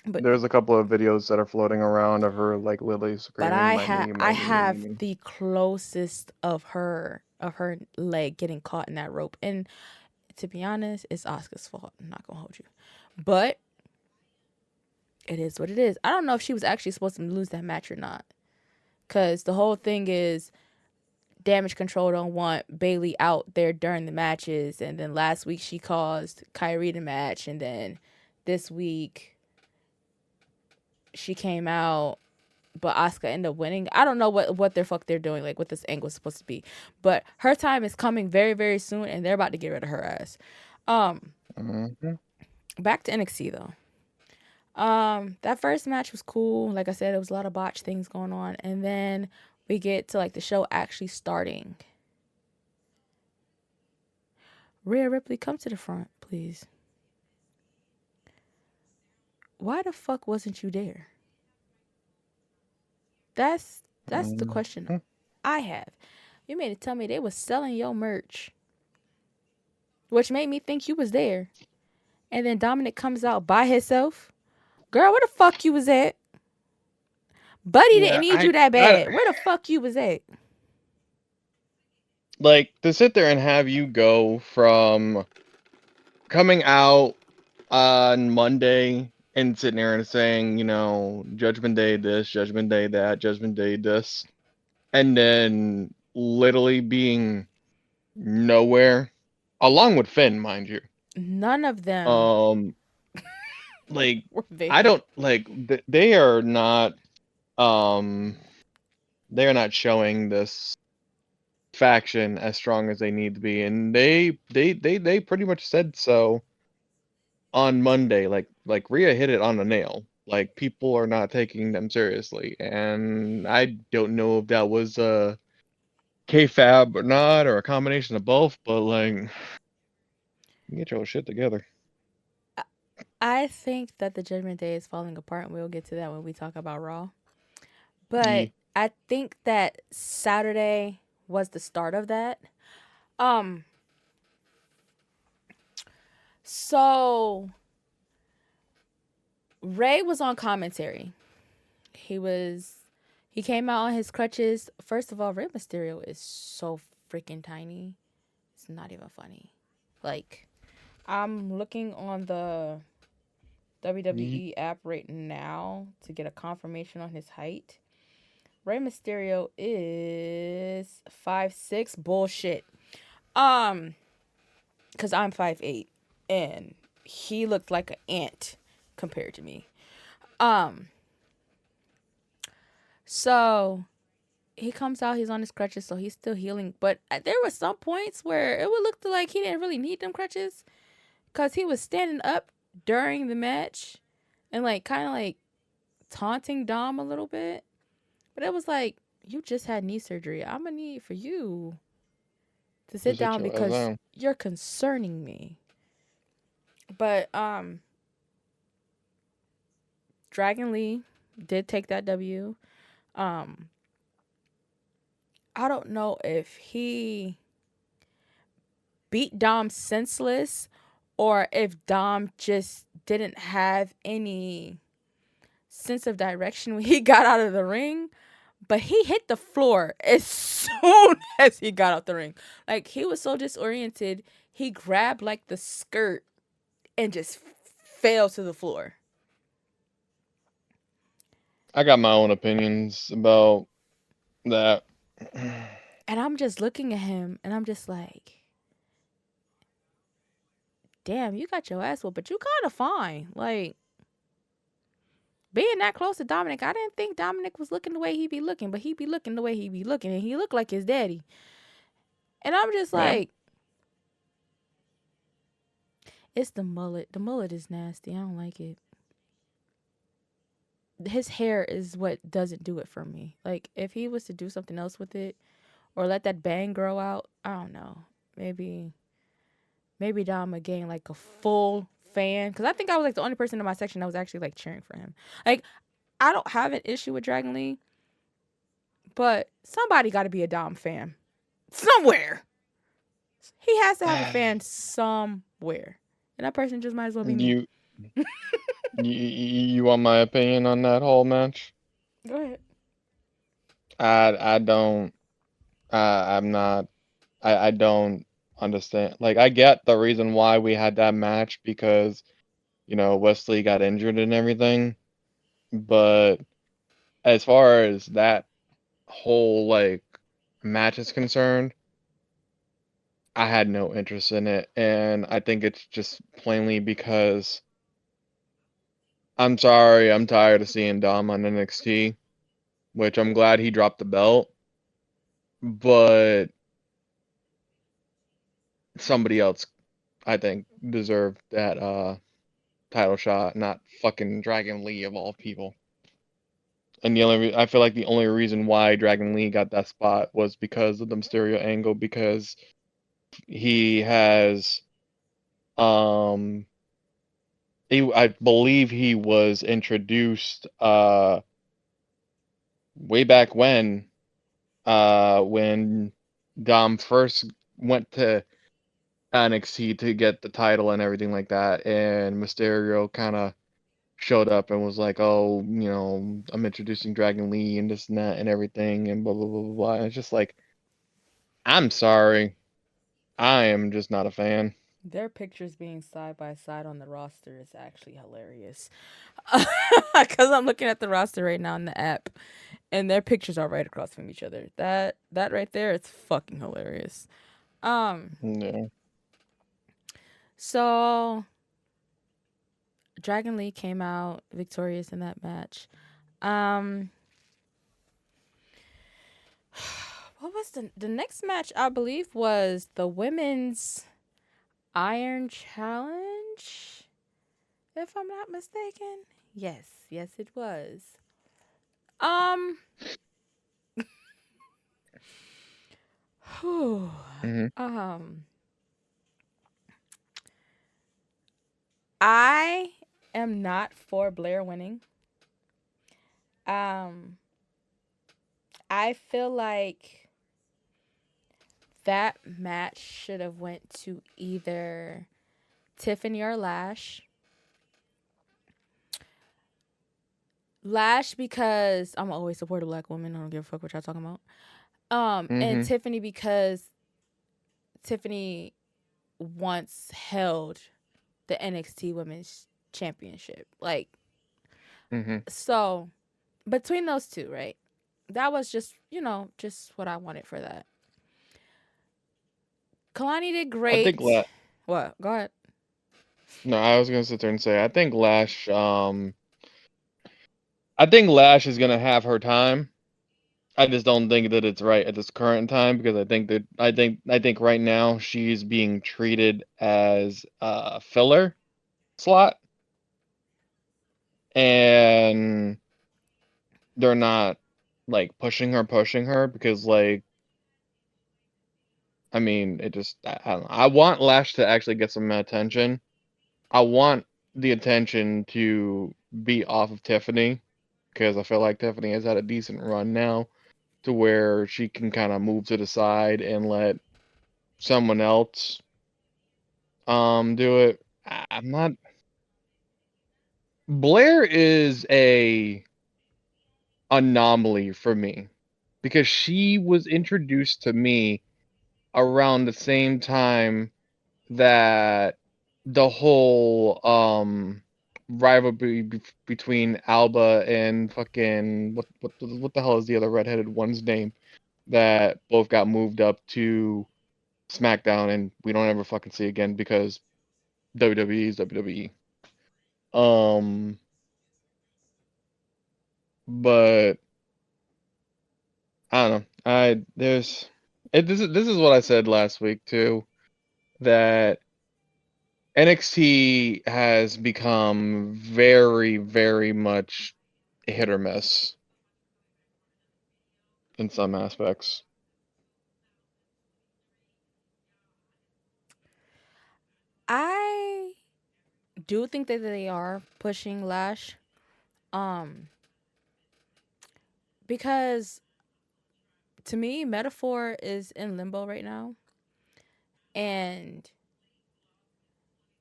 but There's a couple of videos that are floating around of her like literally but screaming, "My knee, I my have knee." the closest of her leg getting caught in that rope, and to be honest, it's Asuka's fault. I'm not gonna hold you, but it is what it is. I don't know if she was actually supposed to lose that match or not, cause the whole thing is Damage Control don't want Bailey out there during the matches, and then last week she caused Kyrie the match, and then this week she came out, but Asuka ended up winning. I don't know what the fuck they're doing, like what this angle is supposed to be, but her time is coming very very soon, and they're about to get rid of her ass. Mm-hmm. Back to NXT though. That first match was cool. Like I said, there was a lot of botch things going on, and then we get to like the show actually starting. Rhea Ripley, come to the front, please. Why the fuck wasn't you there? That's the question Mm-hmm. I have. You made it tell me they was selling your merch, which made me think you was there. And then Dominic comes out by himself. Girl, where the fuck you was at? Buddy didn't Yeah, need you that bad. Where the fuck you was at? like to sit there and have you go from coming out on Monday and sitting there and saying, Judgment Day this, Judgment Day that, Judgment Day this, and then literally being nowhere, along with Finn, mind you. None of them Um, like were I there. don't like they are not um they are not showing this faction as strong as they need to be, and they pretty much said so on Monday. Like Rhea hit it on the nail. Like people are not taking them seriously, and I don't know if that was a kayfabe or not, or a combination of both. But like, get your shit together. I think that the Judgment Day is falling apart, and we'll get to that when we talk about Raw. But Yeah. I think that Saturday was the start of that. Um, so Ray was on commentary. He came out on his crutches. First of all, Rey Mysterio is so freaking tiny. It's not even funny. Like, I'm looking on the WWE app right now to get a confirmation on his height. Rey Mysterio is 5'6". Bullshit. Cause I'm 5'8". and he looked like an ant compared to me. Um, so he comes out, he's on his crutches, so he's still healing. But there were some points where it would look like he didn't really need them crutches, because he was standing up during the match and like kind of like taunting Dom a little bit. But it was like, you just had knee surgery. I'm gonna need for you to sit Just sit down your ass because down. you're concerning me. But Dragon Lee did take that W. Um I don't know if he beat Dom senseless or if Dom just didn't have any sense of direction when he got out of the ring, but he hit the floor as soon as he got out the ring. Like, he was so disoriented, he grabbed like the skirt and just fell to the floor. I got my own opinions about that. And I'm just looking at him and I'm just like, damn, you got your ass whooped, but you kind of fine. Like, being that close to Dominic, I didn't think Dominic was looking the way he be looking, but he be looking the way he be looking, and he looked like his daddy. And I'm just Yeah. like, it's the mullet. The mullet is nasty. I don't like it. His hair is what doesn't do it for me. Like, if he was to do something else with it or let that bang grow out, I don't know. Maybe Dom would gain like a full fan, because I think I was like the only person in my section that was actually like cheering for him. Like, I don't have an issue with Dragon Lee, but somebody got to be a Dom fan somewhere. He has to have a fan somewhere, and that person just might as well be me. You, you want my opinion on that whole match? Go ahead. I don't. I'm not. I don't understand. Like, I get the reason why we had that match because, Wesley got injured and everything. But as far as that whole like match is concerned, I had no interest in it, and I think it's just plainly because I'm sorry, I'm tired of seeing Dom on NXT, which I'm glad he dropped the belt, but somebody else I think deserved that title shot, not fucking Dragon Lee of all people. And I feel like the only reason why Dragon Lee got that spot was because of the Mysterio angle, because he has um I believe he was introduced way back when Dom first went to NXT to get the title and everything like that, and Mysterio kind of showed up and was like, "Oh, I'm introducing Dragon Lee and this and that and everything and blah blah blah blah blah." And it's just like, I'm sorry, I am just not a fan. Their pictures being side by side on the roster is actually hilarious. Because I'm looking at the roster right now in the app, and their pictures are right across from each other. That right there is fucking hilarious. Yeah. So Dragon Lee came out victorious in that match. Um, what was the next match? I believe was the women's Iron Challenge, if I'm not mistaken. Yes, it was. Um, whew, hmm um, I am not for Blair winning. Um, I feel like that match should have went to either Tiffany or Lash. Lash, because I'm always support a black woman. I don't give a fuck what y'all talking about. And hmm Tiffany, because Tiffany once held the NXT Women's Championship. Like, hmm so between those two, right? That was just, just what I wanted for that. Kalani did I think great. La- What? Go ahead. No, I was gonna sit there and say I think Lash. I think Lash is gonna have her time. I just don't think that it's right at this current time because I think right now she's being treated as a filler slot, and they're not like pushing her because like I mean it just I don't know. I want Lash to actually get some attention. I want the attention to be off of Tiffany because I feel like Tiffany has had a decent run now to where she can kind of move to the side and let someone else do it. I'm not. Blair is a anomaly for me because she was introduced to me around the same time that the whole rivalry between Alba and fucking what the hell is the other redheaded one's name that both got moved up to SmackDown and we don't ever fucking see again because WWE is WWE. Um, but I don't know. I there's this is what I said last week too, that NXT has become very, very much hit or miss in some aspects. I do think that they are pushing Lash, um, because to me, Metaphor is in limbo right now, and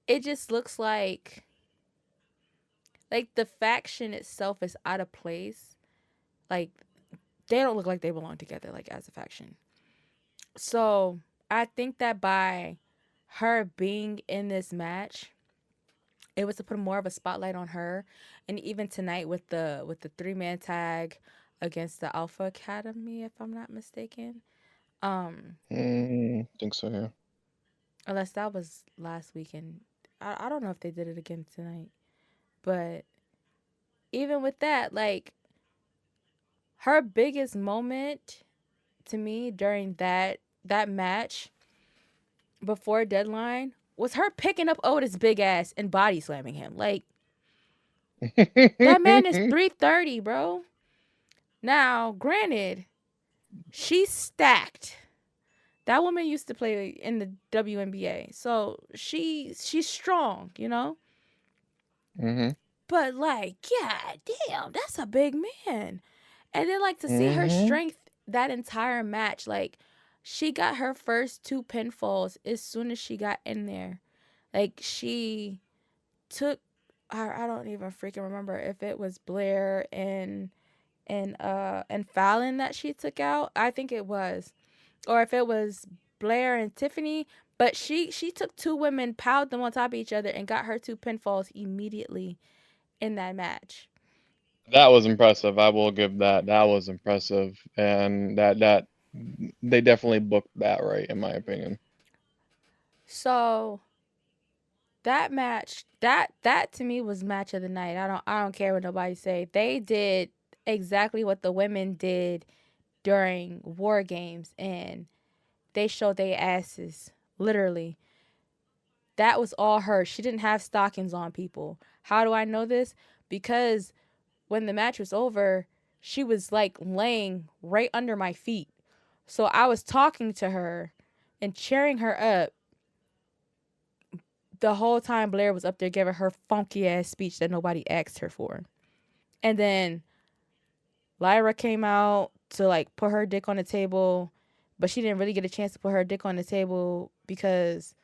it just looks like the faction itself is out of place. Like they don't look like they belong together, like as a faction. So I think that by her being in this match, it was to put more of a spotlight on her. And even tonight with the 3-man tag against the Alpha Academy, if I'm not mistaken. Think so, yeah. Unless that was last weekend. I don't know if they did it again tonight. But even with that, like her biggest moment to me during that match before deadline was her picking up Otis' big ass and body slamming him. Like that man is 330, bro. Now, granted, she's stacked. That woman used to play in the WNBA. So she's strong, you know? hmm But like, yeah, damn, that's a big man. And then like to see her hmm strength that entire match, like she got her first 2 pinfalls as soon as she got in there. Like she took I don't even freaking remember if it was Blair and Fallon that she took out. I think it was. Or if it was Blair and Tiffany, but she took 2 women, piled them on top of each other and got her 2 pinfalls immediately in that match. That was impressive. I will give that. That was impressive, and that they definitely booked that right, in my opinion. So that match, that to me was match of the night. I don't care what nobody say. They did exactly what the women did during war games, and they showed their asses literally. That was all her. She didn't have stockings on, people. How do I know this? Because when the match was over, she was like laying right under my feet. So I was talking to her and cheering her up the whole time Blair was up there giving her funky ass speech that nobody asked her for. And then Lyra came out to like put her dick on the table, but she didn't really get a chance to put her dick on the table because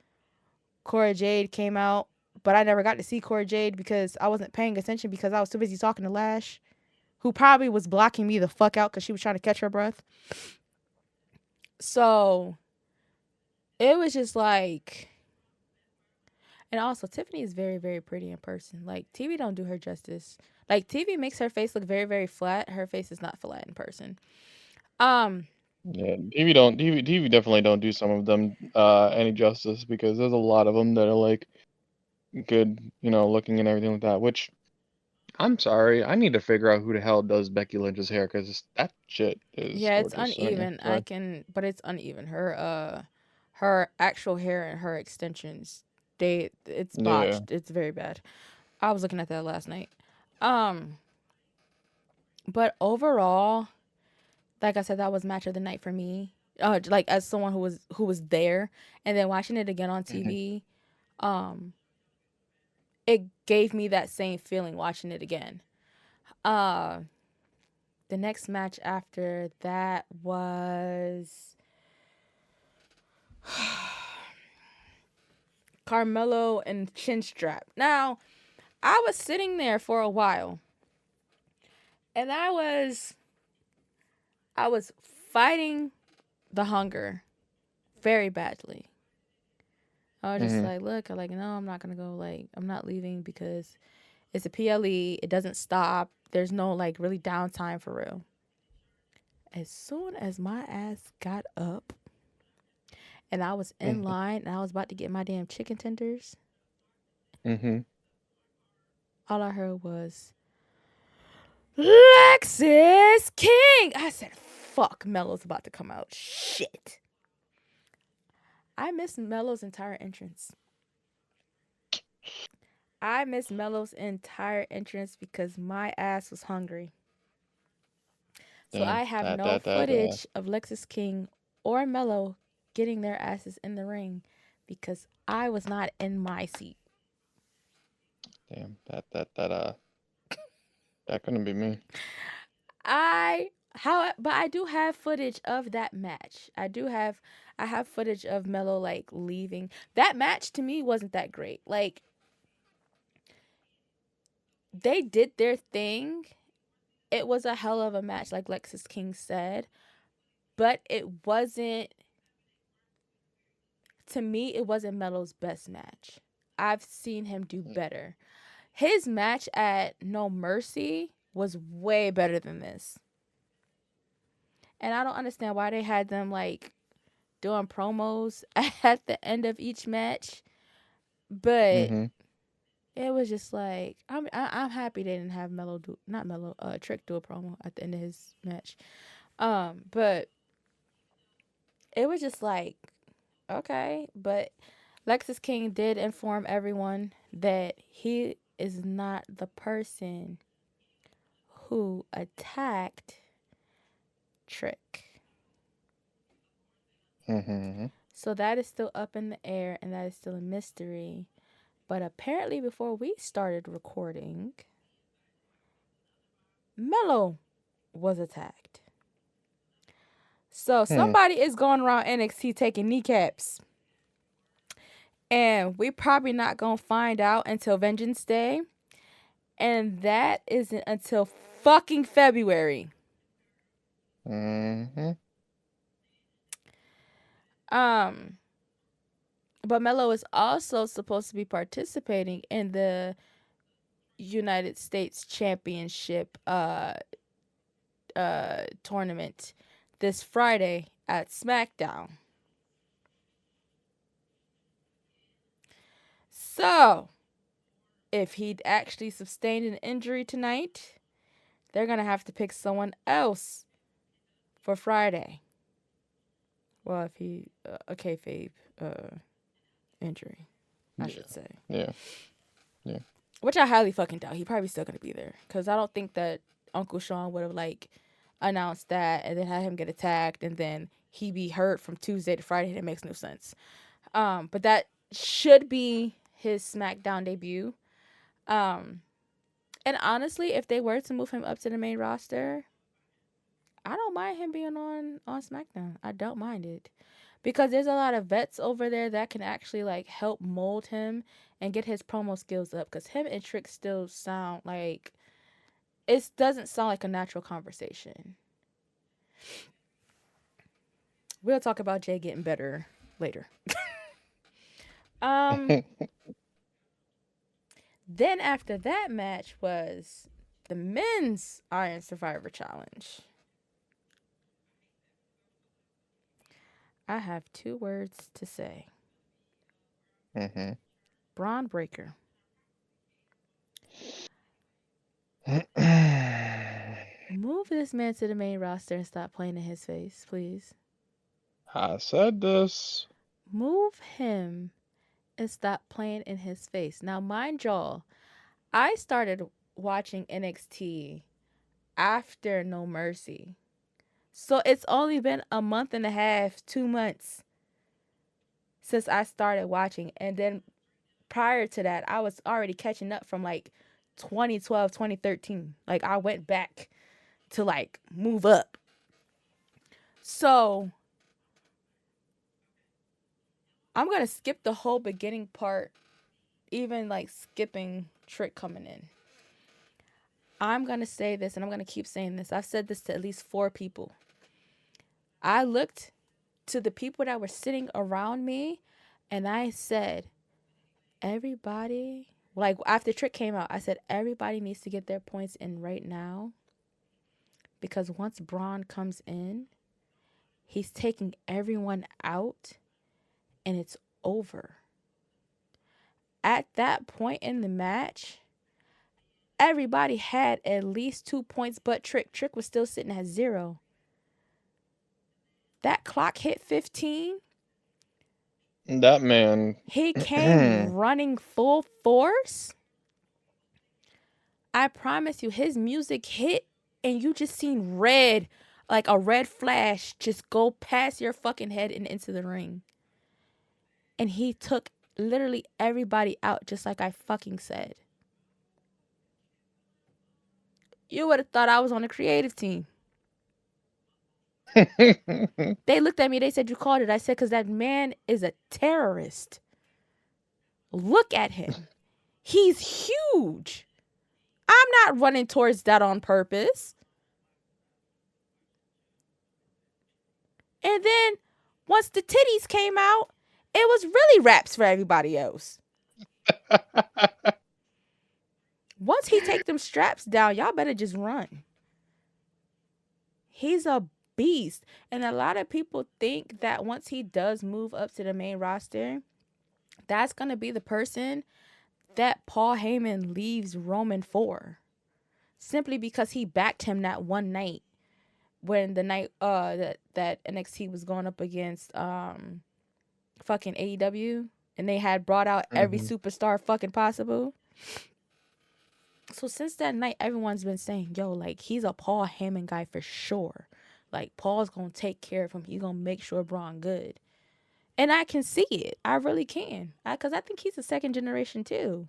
Cora Jade came out. But I never got to see Cora Jade because I wasn't paying attention because I was too busy talking to Lash, who probably was blocking me the fuck out because she was trying to catch her breath. So it was just like, and also Tiffany is very, very pretty in person. Like TV don't do her justice. Like TV makes her face look very, very flat. Her face is not flat in person. Um, Yeah, TV definitely don't do some of them any justice because there's a lot of them that are like good, looking and everything like that. Which I'm sorry, I need to figure out who the hell does Becky Lynch's hair because that shit is Yeah, it's gorgeous. Anyway, uneven. go ahead. But it's uneven. Her actual hair and her extensions, it's Yeah. botched. It's very bad. I was looking at that last night. Um, but overall, like I said, that was match of the night for me. Like as someone who was there, and then watching it again on Hmm. TV, um, it gave me that same feeling watching it again. Uh, the next match after that was Carmelo and Chinstrap. Now, I was sitting there for a while, and I was fighting the hunger very badly. I was just Hmm. like, look, I'm like, no, I'm not gonna go. Like, I'm not leaving because it's a PLE. It doesn't stop. There's no like really downtime for real. As soon as my ass got up and I was in Hmm. line and I was about to get my damn chicken tenders, Hmm. all I heard was Lexis King. I said, fuck, Melo's about to come out. Shit. I missed Melo's entire entrance. I missed Melo's entire entrance because my ass was hungry. So Damn. I have That no that that uh. footage of Lexis King or Melo getting their asses in the ring because I was not in my seat. Damn. That couldn't be me. But I do have footage of that match. I have footage of Melo like leaving. That match to me wasn't that great. Like they did their thing. It was a hell of a match, like Lexis King said, but it wasn't. To me, it wasn't Melo's best match. I've seen him do better. His match at No Mercy was way better than this. And I don't understand why they had them like doing promos at the end of each match, but Hmm. it was just like I'm happy they didn't have Melo do not Melo Trick do a promo at the end of his match. But it was just like okay, but Lexus King did inform everyone that he is not the person who attacked Trick. Hmm. So that is still up in the air and that is still a mystery. But apparently, before we started recording, Mello was attacked. So Hmm. somebody is going around NXT taking kneecaps. And we probably not going to find out until Vengeance Day. And that isn't until fucking February. Hmm. Um, but Mello is also supposed to be participating in the United States Championship tournament this Friday at Smackdown. So, if he'd actually sustained an injury tonight, they're going to have to pick someone else for Friday. Well, if he, a kayfabe injury, I Yeah. should say. Yeah. Yeah. Which I highly fucking doubt. He probably still going to be there. Because I don't think that Uncle Sean would have, like, announced that and then had him get attacked and then he be hurt from Tuesday to Friday. That makes no sense. But that should be his SmackDown debut. Um, and honestly, if they were to move him up to the main roster, I don't mind him being on SmackDown. I don't mind it because there's a lot of vets over there that can actually like help mold him and get his promo skills up. Because him and Trick still sound like it doesn't sound like a natural conversation. We'll talk about Jay getting better later. um. Then after that match was the men's Iron Survivor Challenge. I have two words to say. Hmm. Braun Breaker. Move this man to the main roster and stop playing in his face, please. I said this. Move him and stop playing in his face. Now, mind y'all, I started watching NXT after No Mercy. So it's only been a month and a half, 2 months since I started watching. And then prior to that, I was already catching up from like 2012, 2013. Like I went back to like move up. So I'm going to skip the whole beginning part, even like skipping Trick coming in. I'm going to say this and I'm going to keep saying this. I've said this to at least 4 people. I looked to the people that were sitting around me and I said, everybody, like after Trick came out, I said, everybody needs to get their points in right now. Because once Braun comes in, he's taking everyone out and it's over. At that point in the match, everybody had at least 2 points but Trick. Trick was still sitting at 0. That clock hit 15. That man. He came running full force. I promise you, his music hit and you just seen red, like a red flash, just go past your fucking head and into the ring. And he took literally everybody out, just like I fucking said. You would have thought I was on the creative team. They looked at me, they said, you called it. I said, because that man is a terrorist. Look at him. He's huge. I'm not running towards that on purpose. And then once the titties came out, it was really raps for everybody else. Once he take them straps down, y'all better just run. He's a beast. And a lot of people think that once he does move up to the main roster, that's going to be the person that Paul Heyman leaves Roman for. Simply because he backed him that one night when the night that NXT was going up against fucking AEW and they had brought out every superstar fucking possible. So since that night, everyone's been saying, yo, like, he's a Paul Heyman guy for sure. Like, Paul's going to take care of him. He's going to make sure Braun good. And I can see it. I really can. Because I think he's a second generation, too.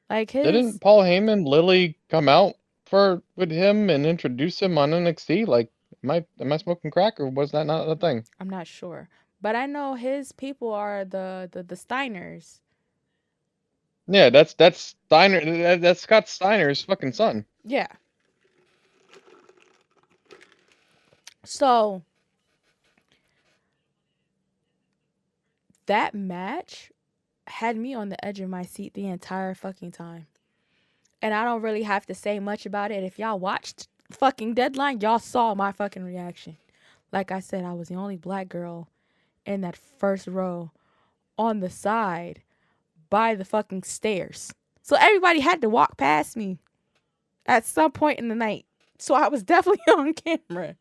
Like, Didn't Paul Heyman literally come out with him and introduce him on NXT? Like, am I smoking crack, or was that not a thing? I'm not sure. But I know his people are the Steiners. Yeah, that's Steiner. That's Scott Steiner's fucking son. Yeah. So that match had me on the edge of my seat the entire fucking time. And I don't really have to say much about it. If y'all watched fucking Deadline, y'all saw my fucking reaction. Like I said, I was the only black girl in that first row on the side by the fucking stairs. So everybody had to walk past me at some point in the night. So I was definitely on camera.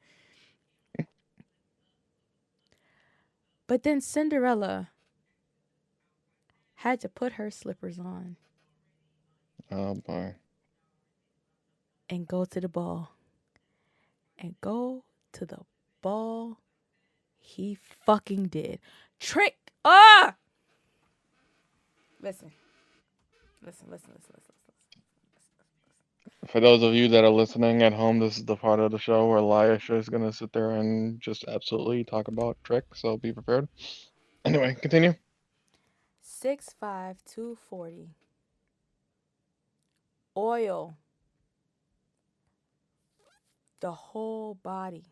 But then Cinderella had to put her slippers on Oh boy. and go to the ball. And go to the ball. He fucking did. Trick. Listen. For those of you that are listening at home, this is the part of the show where Lysha is gonna sit there and just absolutely talk about Trick, so be prepared. Anyway, continue. 6'5", 240. Oil. The whole body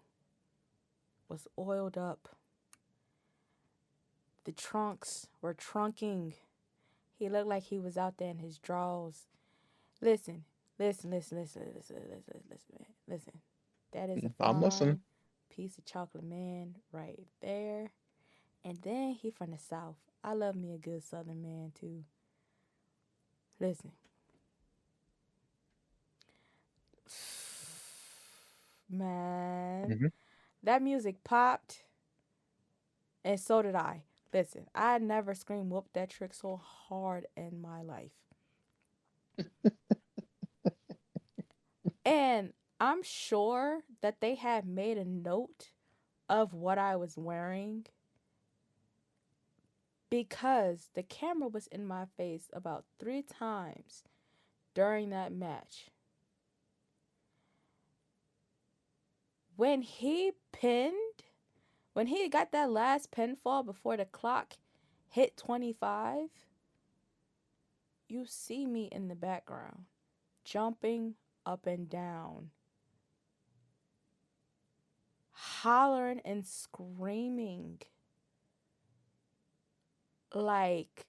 was oiled up. The trunks were trunking. He looked like he was out there in his drawers. Listen. That is a I'm listening. fine piece of chocolate man right there. And then he from the South. I love me a good Southern man too. Listen. Man, Mhm. that music popped, and so did I. Listen, I never screamed whoop that trick so hard in my life. And I'm sure that they had made a note of what I was wearing because the camera was in my face about 3 times during that match. When he pinned, when he got that last pinfall before the clock hit 25, you see me in the background jumping up and down, hollering and screaming like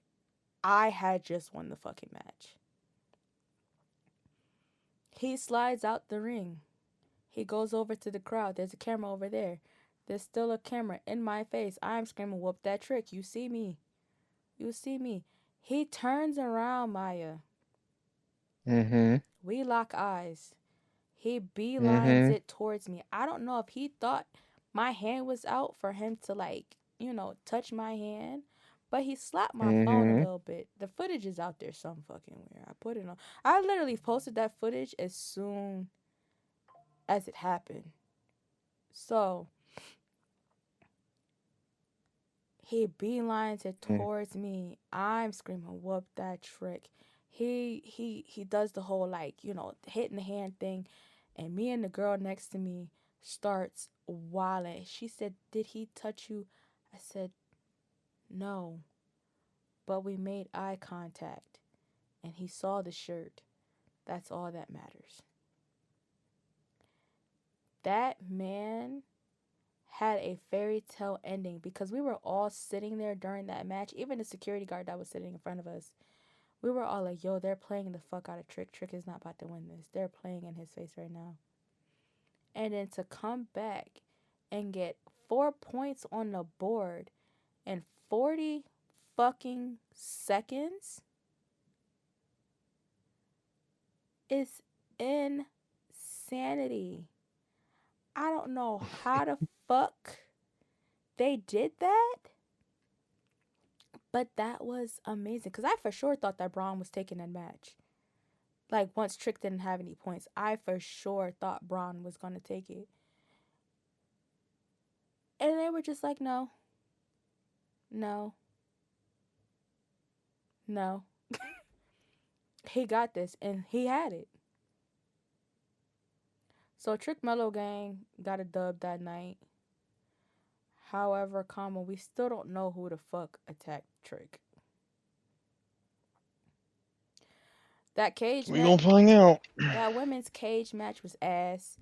I had just won the fucking match. He slides out the ring. He goes over to the crowd. There's a camera over there. There's still a camera in my face. I'm screaming, whoop that trick. You see me. You see me. He turns around, Maya. Mhm. We lock eyes. He beelines Mhm. it towards me. I don't know if he thought my hand was out for him to, like, touch my hand, but he slapped my phone a Mhm. little bit. The footage is out there some fucking where. I put it on. I literally posted that footage as soon as it happened. So he beelines it Mhm. towards me. I'm screaming, whoop that trick. He does the whole, like, hitting the hand thing, and me and the girl next to me starts wilding. She said, "Did he touch you?" I said, "No." But we made eye contact and he saw the shirt. That's all that matters. That man had a fairy tale ending because we were all sitting there during that match. Even the security guard that was sitting in front of us, we were all like, yo, they're playing the fuck out of Trick. Trick is not about to win this. They're playing in his face right now. And then to come back and get 4 points on the board in 40 fucking seconds is insanity. I don't know how the fuck they did that, but that was amazing. Because I for sure thought that Braun was taking that match. Like, once Trick didn't have any points, I for sure thought Braun was going to take it. And they were just like, no, no, no. He got this, and he had it. So Trick Mellow Gang got a dub that night. However, we still don't know who the fuck attacked Trick. That cage We match, gonna find out. that women's cage match was ass.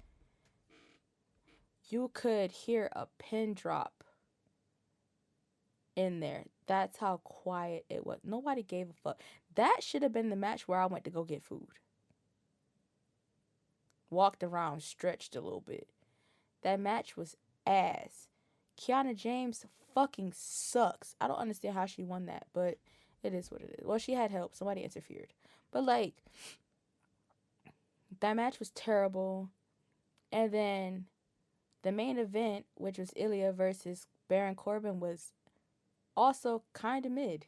You could hear a pin drop in there. That's how quiet it was. Nobody gave a fuck. That should have been the match where I went to go get food. Walked around, stretched a little bit. That match was ass. Kiana James fucking sucks. I don't understand how she won that, but it is what it is. Well, she had help. Somebody interfered. But, like, that match was terrible. And then the main event, which was Ilya versus Baron Corbin, was also kind of mid.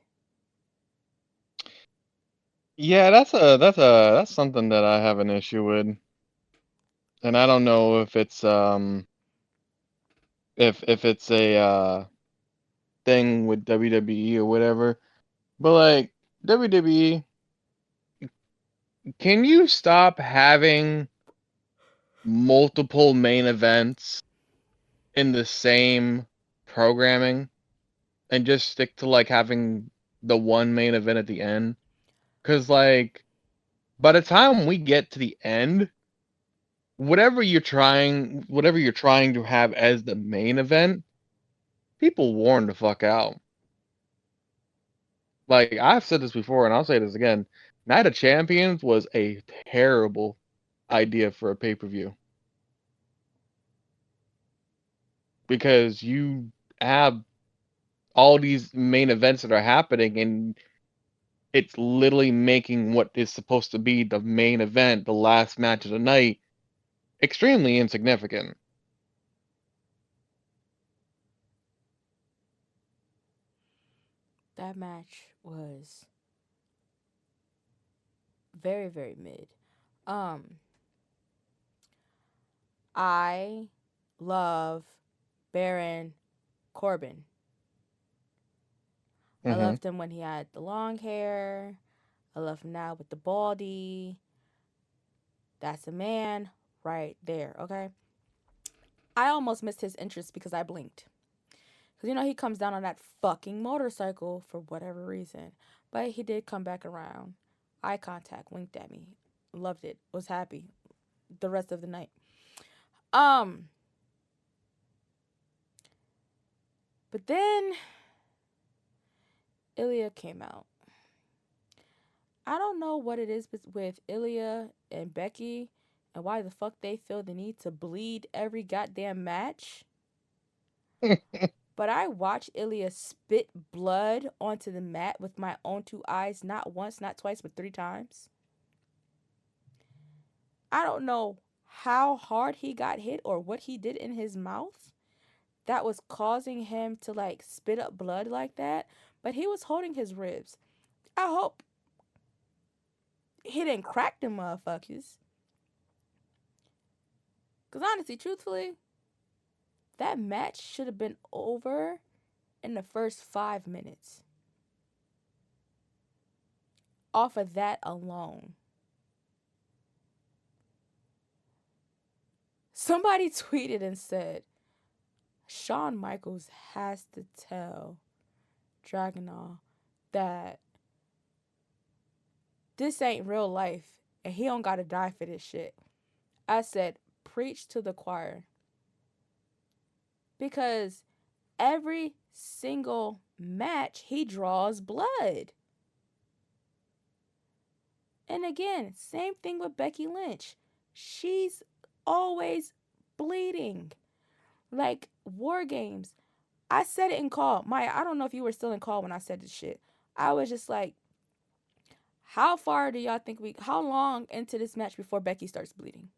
Yeah, that's something that I have an issue with, and I don't know if it's if it's a thing with WWE or whatever. But like WWE, can you stop having multiple main events in the same programming and just stick to like having the one main event at the end? Cuz like by the time we get to the end, whatever you're trying to have as the main event, people warn the fuck out. Like I've said this before and I'll say this again. Night of Champions was a terrible idea for a pay-per-view because you have all these main events that are happening and it's literally making what is supposed to be the main event, the last match of the night, extremely insignificant. That match was very, very mid. Um, I love Baron Corbin. I Hmm. loved him when he had the long hair. I love him now with the baldy. That's a man right there, okay? I almost missed his entrance because I blinked. Because, he comes down on that fucking motorcycle for whatever reason. But he did come back around. Eye contact, winked at me. Loved it. Was happy the rest of the night. Um, but then Ilya came out. I don't know what it is with Ilya and Becky and why the fuck they feel the need to bleed every goddamn match. But I watched Ilya spit blood onto the mat with my own two eyes, not once, not twice, but 3 times. I don't know how hard he got hit or what he did in his mouth that was causing him to like spit up blood like that, but he was holding his ribs. I hope he didn't crack them motherfuckers. Because honestly, truthfully, that match should have been over in the first 5 minutes. Off of that alone. Somebody tweeted and said, Shawn Michaels has to tell Dragunov that this ain't real life and he don't gotta die for this shit. I said, preach to the choir. Because every single match he draws blood. And again, same thing with Becky Lynch. She's always bleeding. Like War Games. I said it in call. Maya, I don't know if you were still in call when I said this shit. I was just like, how far do y'all think how long into this match before Becky starts bleeding?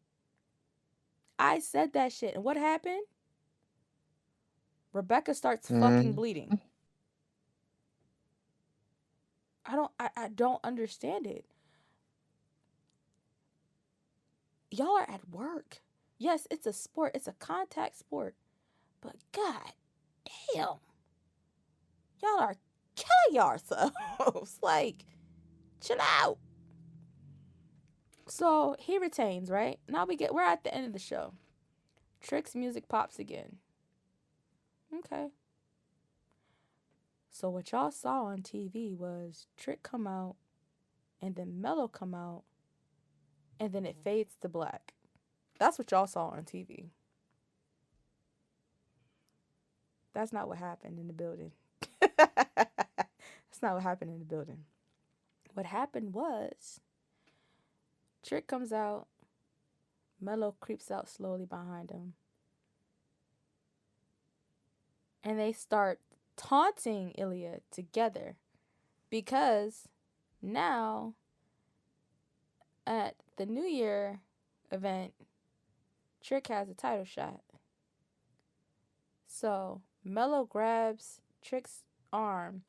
I said that shit. And what happened? Rebecca starts fucking Mm. bleeding. I don't understand it. Y'all are at work. Yes, it's a sport. It's a contact sport. But god damn. Y'all are killing yourselves. Like, chill out. So he retains, right? Now we're at the end of the show. Trick's music pops again. Okay. So what y'all saw on TV was Trick come out and then Mello come out and then it fades to black. That's what y'all saw on TV. That's not what happened in the building. That's not what happened in the building. What happened was Trick comes out, Mello creeps out slowly behind him, and they start taunting Ilya together because now at the New Year event, Trick has a title shot. So Mello grabs Trick's arm.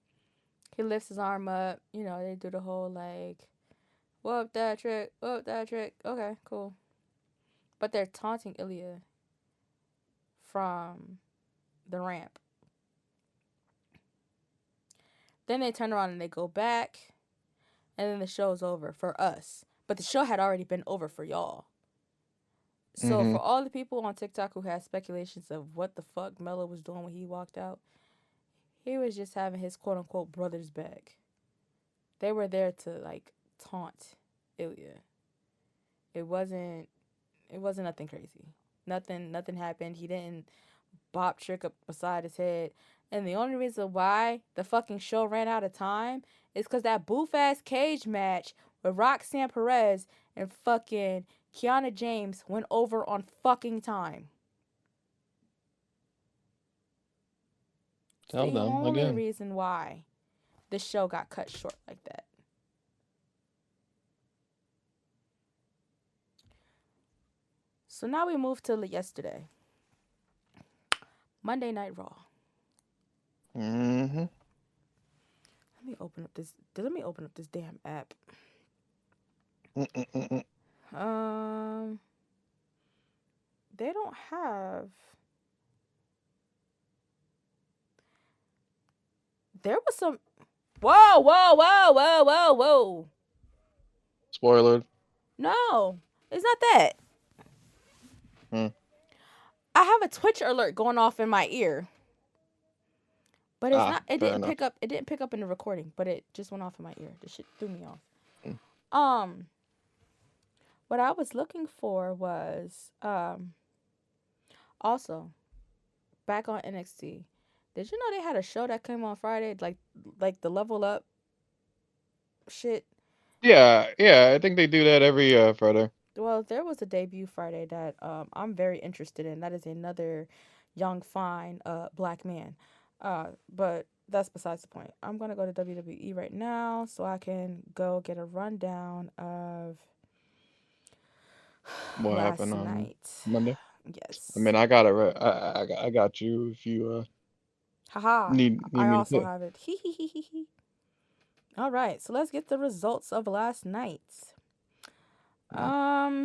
He lifts his arm up. They do the whole like, whoop that Trick, whoop that Trick. Okay, cool. But they're taunting Ilya from the ramp. Then they turn around and they go back, and then the show's over for us. But the show had already been over for y'all. So Hmm. for all the people on TikTok who had speculations of what the fuck Mello was doing when he walked out, he was just having his quote unquote brother's back. They were there to like taunt Ilya. It wasn't nothing crazy. Nothing happened. He didn't bop Trick up beside his head. And the only reason why the fucking show ran out of time is because that boof ass cage match with Roxanne Perez and fucking Kiana James went over on fucking time. It's Tell the them only again. reason why the show got cut short like that. So now we move to yesterday. Monday Night Raw. Mm-hmm. Let me open up this damn app. Mm-mm-mm. They don't have. There was some. Whoa, whoa, whoa, whoa, whoa, whoa. Spoiler. No, it's not that. I have a Twitch alert going off in my ear. But it's not. It didn't pick up. It didn't pick up in the recording, but it just went off in my ear. The shit threw me off. What I was looking for was also back on NXT. Did you know they had a show that came on Friday, like the Level Up shit? Yeah. I think they do that every Friday. Well, there was a debut Friday that I'm very interested in. That is another young, fine black man. But that's besides the point. I'm gonna go to WWE right now so I can go get a rundown of What last happened on night. Monday? Yes. I mean, I got it. I got you if you Haha. need I me also to. have it. Hee hee hee hee hee. All right, so let's get the results of last night.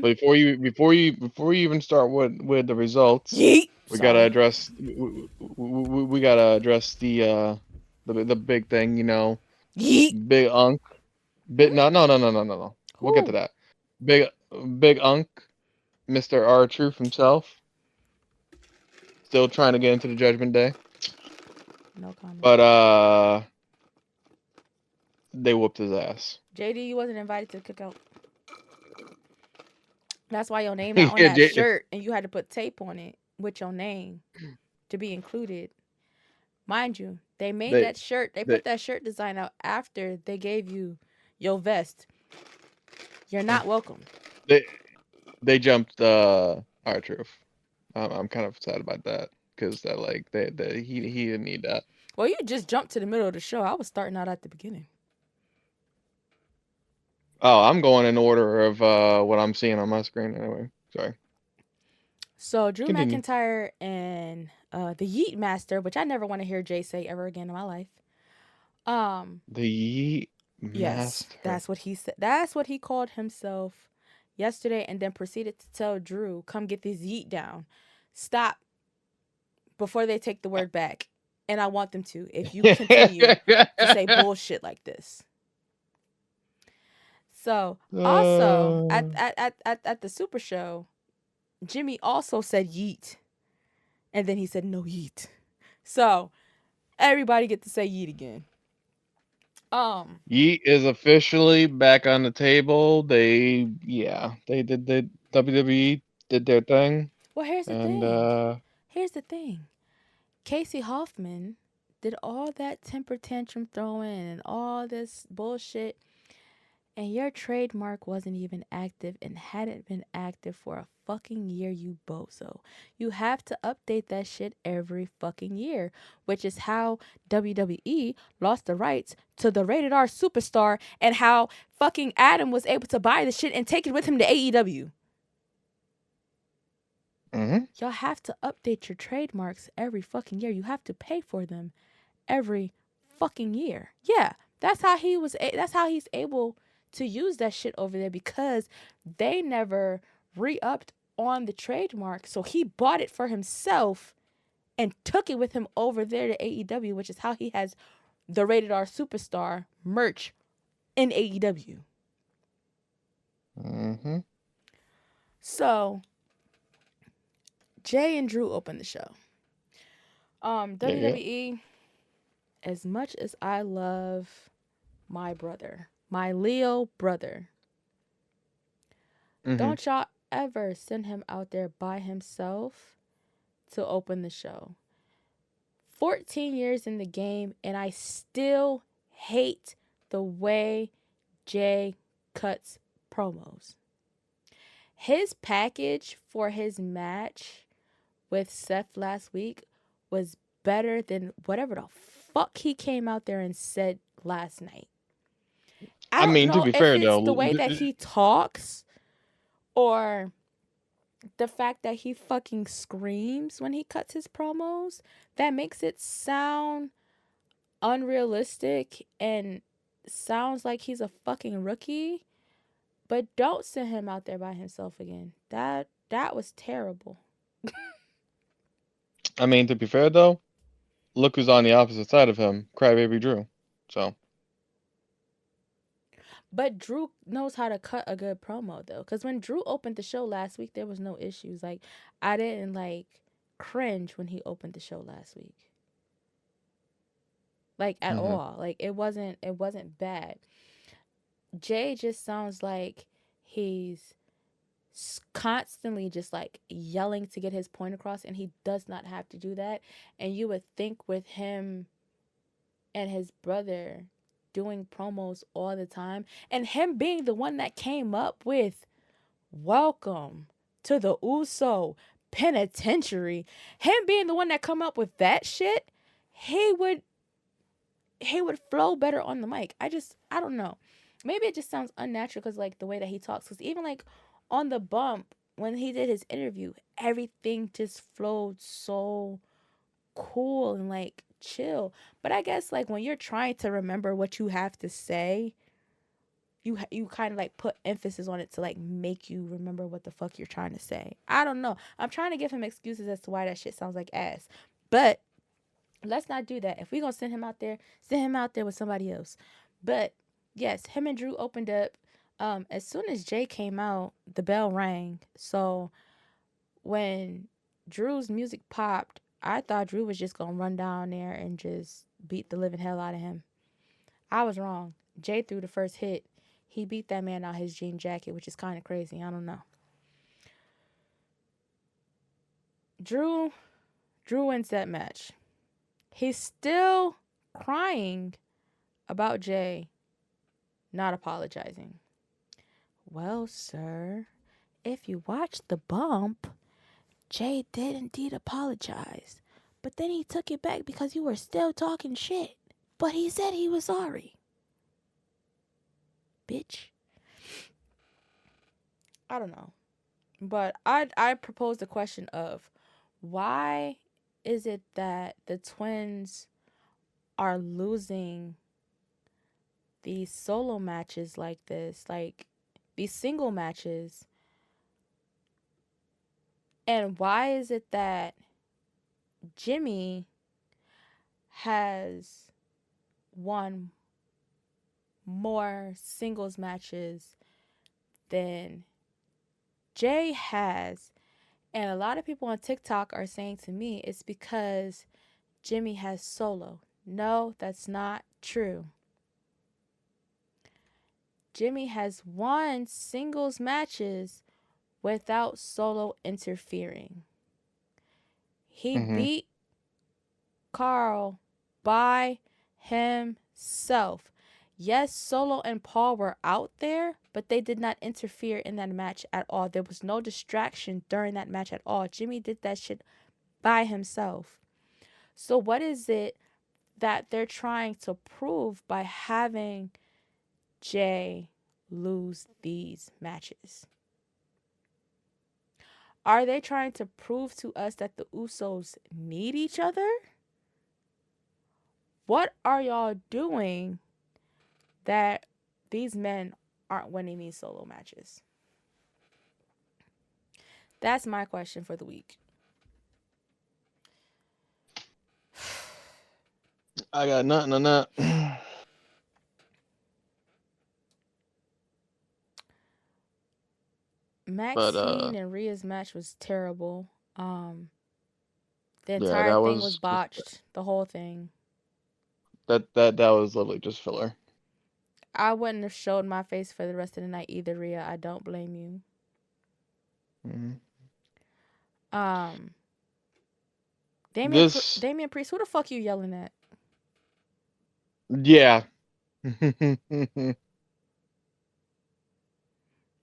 Before you even start with the results, Yeet. we gotta Sorry. address we gotta address the big thing, you know, Yeet. Big Unk. No. We'll get to Who? that. Big Unk, Mr. R-Truth himself, still trying to get into the Judgment Day. No comment. But they whooped his ass. JD, you wasn't invited to the cookout. That's why your name not on that shirt, and you had to put tape on it with your name to be included. Mind you, they made that shirt. They put that shirt design out after they gave you your vest. You're not welcome. They jumped R-Truth. I'm kind of sad about that because that he didn't need that. Well, you just jumped to the middle of the show. I was starting out at the beginning. Oh, I'm going in order of what I'm seeing on my screen anyway. Sorry. So Drew Continue. McIntyre and the Yeet Master, which I never want to hear Jay say ever again in my life. The Yeet Yes, Master. that's what he said. That's what he called himself yesterday, and then proceeded to tell Drew, "Come get this Yeet down. Stop before they take the word back." And I want them to, if you continue to say bullshit like this. So also at the Super Show, Jimmy also said yeet, and then he said no yeet. So everybody get to say yeet again. Yeet is officially back on the table. They did WWE did their thing. Well, here's the thing. Here's the thing. Casey Hoffman did all that temper tantrum throwing and all this bullshit, and your trademark wasn't even active and hadn't been active for a fucking year, you bozo. You have to update that shit every fucking year, which is how WWE lost the rights to the Rated R Superstar and how fucking Adam was able to buy the shit and take it with him to AEW. Mm-hmm. Y'all have to update your trademarks every fucking year. You have to pay for them every fucking year. Yeah, that's how he's able to use that shit over there, because they never re-upped on the trademark. So he bought it for himself and took it with him over there to AEW, which is how he has the Rated R Superstar merch in AEW. Mm-hmm. So Jay and Drew opened the show. WWE, as much as I love my brother, my Leo brother, don't y'all ever send him out there by himself to open the show. 14 years in the game, and I still hate the way Jay cuts promos. His package for his match with Seth last week was better than whatever the fuck he came out there and said last night. I don't know to be if fair it's though, the way that he talks, or the fact that he fucking screams when he cuts his promos, that makes it sound unrealistic and sounds like he's a fucking rookie. But don't send him out there by himself again. That was terrible. I mean, to be fair though, look who's on the opposite side of him, Crybaby Drew. So But Drew knows how to cut a good promo though, because when Drew opened the show last week, there was no issues. Like I didn't like cringe when he opened the show last week, like at all. Like it wasn't bad. Jay just sounds like he's constantly just like yelling to get his point across, and he does not have to do that. And you would think with him and his brother doing promos all the time, and him being the one that came up with welcome to the Uso penitentiary, him being the one that come up with that shit, he would flow better on the mic. I don't know. Maybe it just sounds unnatural because like the way that he talks. Because even like on the bump when he did his interview, everything just flowed so cool and like chill. But I guess like when you're trying to remember what you have to say, you kind of like put emphasis on it to like make you remember what the fuck you're trying to say. I don't know. I'm trying to give him excuses as to why that shit sounds like ass. But let's not do that. If we gonna send him out there with somebody else. But yes, him and Drew opened up. As soon as Jay came out, the bell rang. So when Drew's music popped, I thought Drew was just gonna run down there and just beat the living hell out of him. I was wrong. Jay threw the first hit. He beat that man out his jean jacket, which is kind of crazy. I don't know. Drew wins that match. He's still crying about Jay not apologizing. Well, sir, if you watch the bump, Jay did indeed apologize. But then he took it back because you were still talking shit. But he said he was sorry. Bitch. I don't know. But I proposed the question of why is it that the twins are losing these solo matches like this, like these single matches, and why is it that Jimmy has won more singles matches than Jay has? And a lot of people on TikTok are saying to me it's because Jimmy has solo. No, that's not true. Jimmy has won singles matches without solo interfering. He mm-hmm. beat Carl by himself. Yes, Solo and Paul were out there, but they did not interfere in that match at all. There was no distraction during that match at all. Jimmy did that shit by himself. So, what is it that they're trying to prove by having Jay lose these matches? Are they trying to prove to us that the Usos need each other? What are y'all doing that these men aren't winning these solo matches? That's my question for the week. I got nothing on that. Maxine and Rhea's match was terrible. The Yeah, entire that thing was was botched. The whole thing. that was literally just filler. I wouldn't have showed my face for the rest of the night either, Rhea. I don't blame you. Mm-hmm. Damian Priest, who the fuck you yelling at? Yeah.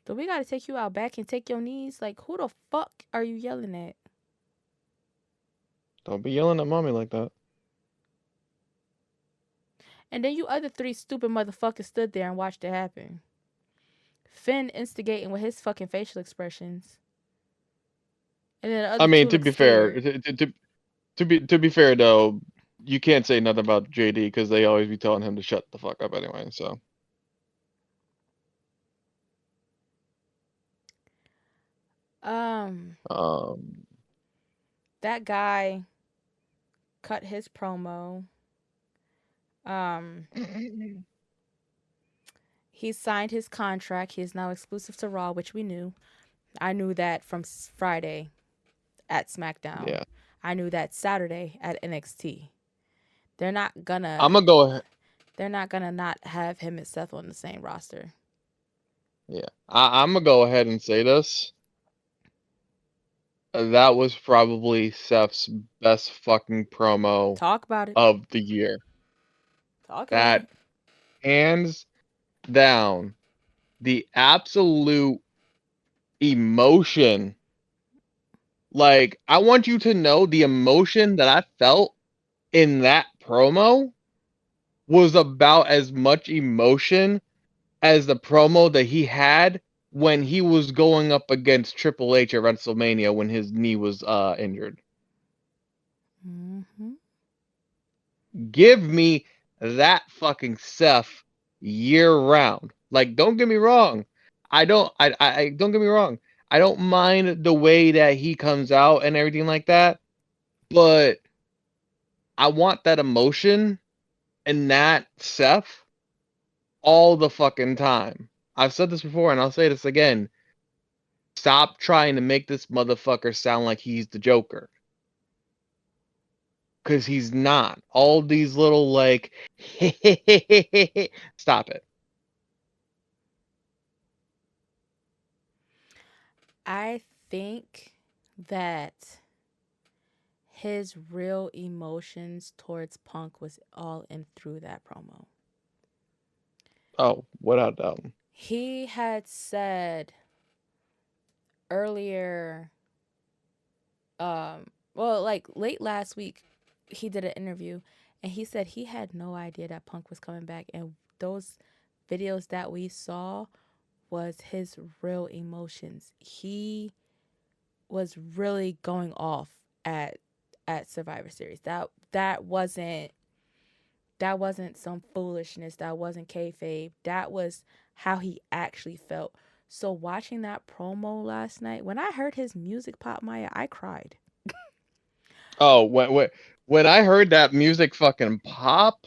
Do we gotta take you out back and take your knees? Like, who the fuck are you yelling at? Don't be yelling at mommy like that. And then you other three stupid motherfuckers stood there and watched it happen. Finn instigating with his fucking facial expressions. And then the I other mean, two to look be fair, scared. to be fair though, you can't say nothing about JD because they always be telling him to shut the fuck up anyway. So, Um, um, that guy cut his promo. Um, he signed his contract. He is now exclusive to Raw, which we knew. I knew that from Friday at SmackDown. yeah, I knew that Saturday at NXT. They're not I'm gonna gonna go ahead. they're not gonna not have him and Seth on the same roster. Yeah, I'm gonna go ahead and say this. That was probably Seth's best fucking promo Talk about it. of the year. Talk about That it. hands down, the absolute emotion. Like, I want you to know the emotion that I felt in that promo was about as much emotion as the promo that he had when he was going up against Triple H at WrestleMania when his knee was injured. Mm-hmm. Give me that fucking Seth year round. Like, don't get me wrong. I don't get me wrong. I don't mind the way that he comes out and everything like that, but I want that emotion and that Seth all the fucking time. I've said this before and I'll say this again. Stop trying to make this motherfucker sound like he's the Joker. Cause he's not. All these little like stop it. I think that his real emotions towards Punk was all in through that promo. Oh, without doubt. He had said earlier, well, like late last week, he did an interview and he said he had no idea that Punk was coming back. And those videos that we saw was his real emotions. He was really going off at Survivor Series. That wasn't some foolishness. That wasn't kayfabe. That was how he actually felt. So watching that promo last night, when I heard his music pop, Maya, I cried. Oh, when I heard that music fucking pop,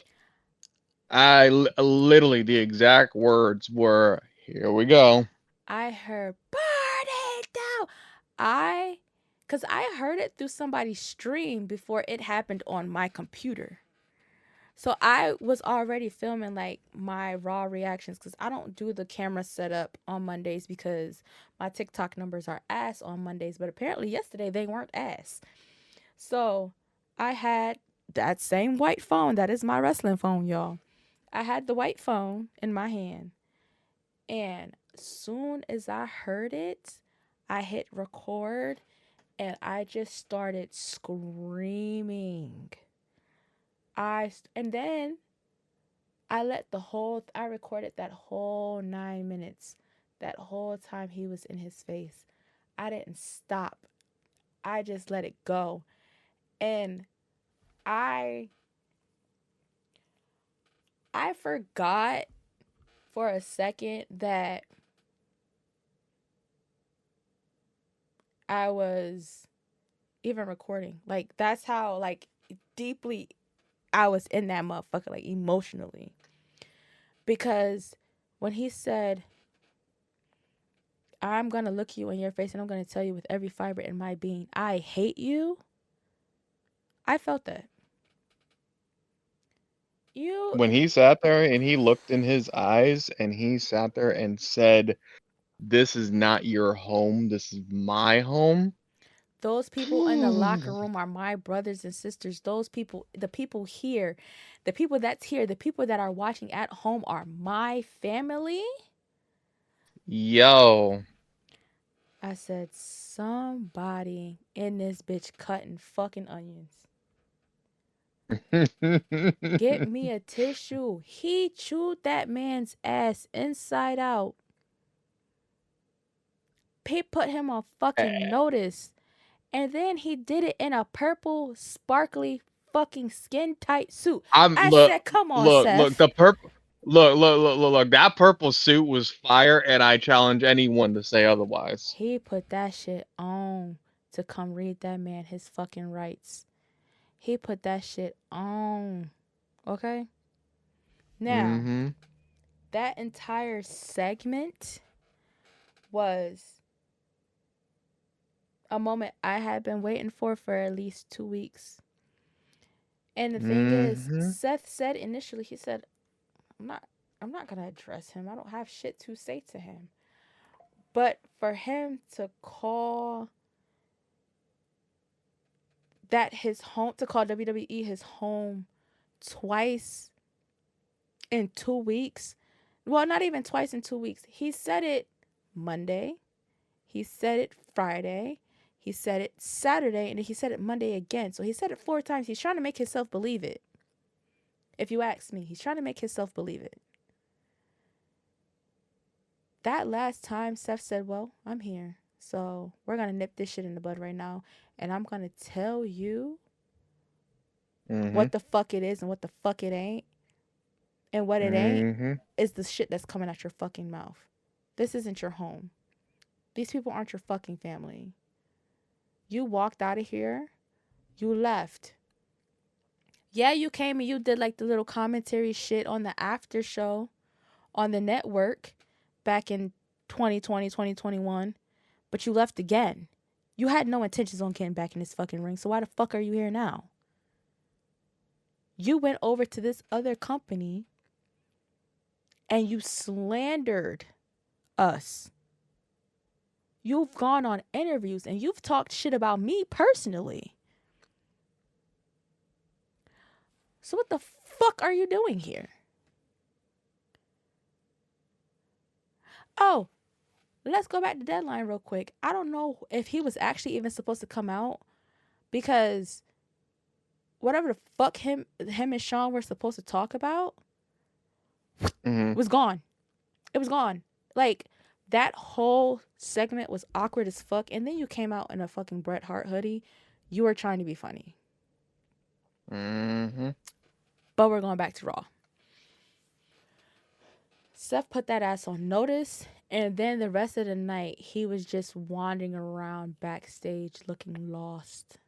literally the exact words were, "Here we go." I heard burn it down. Cause I heard it through somebody's stream before it happened on my computer. So I was already filming like my raw reactions because I don't do the camera setup on Mondays because my TikTok numbers are ass on Mondays, but apparently yesterday they weren't ass. So I had that same white phone. That is my wrestling phone, y'all. I had the white phone in my hand. And soon as I heard it, I hit record and I just started screaming. And then I recorded that whole 9 minutes. That whole time he was in his face. I didn't stop. I just let it go. And I I forgot for a second that I was even recording. Like that's how like deeply I was in that motherfucker, like emotionally. Because when he said, I'm gonna look you in your face and I'm gonna tell you with every fiber in my being, I hate you, I felt that. You When he sat there and he looked in his eyes and he sat there and said, "This is not your home. This is my home." those people in the locker room are my brothers and sisters. Those people, the people here, the people that's here, the people that are watching at home are my family. Yo. I said, somebody in this bitch cutting fucking onions. Get me a tissue. He chewed that man's ass inside out. He put him on fucking notice. And then he did it in a purple, sparkly, fucking skin tight suit. I'm I look, said, come on, look. Seth. The purple, look. That purple suit was fire, and I challenge anyone to say otherwise. He put that shit on to come read that man his fucking rights. He put that shit on. Okay? Now, Mm-hmm. that entire segment was a moment I had been waiting for at least 2 weeks. And the thing is, Mm-hmm. Seth said initially, he said, I'm not I'm not gonna address him. I don't have shit to say to him. But for him to call that his home, to call WWE his home twice in 2 weeks, well, not even twice in 2 weeks. He said it Monday, he said it Friday, he said it Saturday, and then he said it Monday again. So he said it 4 times. He's trying to make himself believe it. If you ask me, he's trying to make himself believe it. That last time, Seth said, well, I'm here. So we're going to nip this shit in the bud right now. And I'm going to tell you Mm-hmm. what the fuck it is and what the fuck it ain't. And what it ain't Mm-hmm. is the shit that's coming out your fucking mouth. This isn't your home. These people aren't your fucking family. You walked out of here. You left. Yeah, you came and you did like the little commentary shit on the after show on the network back in 2020, 2021. But you left again. You had no intentions on getting back in this fucking ring, so why the fuck are you here now? You went over to this other company and you slandered us. You've gone on interviews and you've talked shit about me personally. So what the fuck are you doing here? Oh, let's go back to Deadline real quick. I don't know if he was actually even supposed to come out because whatever the fuck him and Sean were supposed to talk about Mm-hmm. was gone. It was gone. Like, that whole segment was awkward as fuck. And then you came out in a fucking Bret Hart hoodie. You were trying to be funny. Mm-hmm. But we're going back to Raw. Seth put that ass on notice. And then the rest of the night, he was just wandering around backstage looking lost.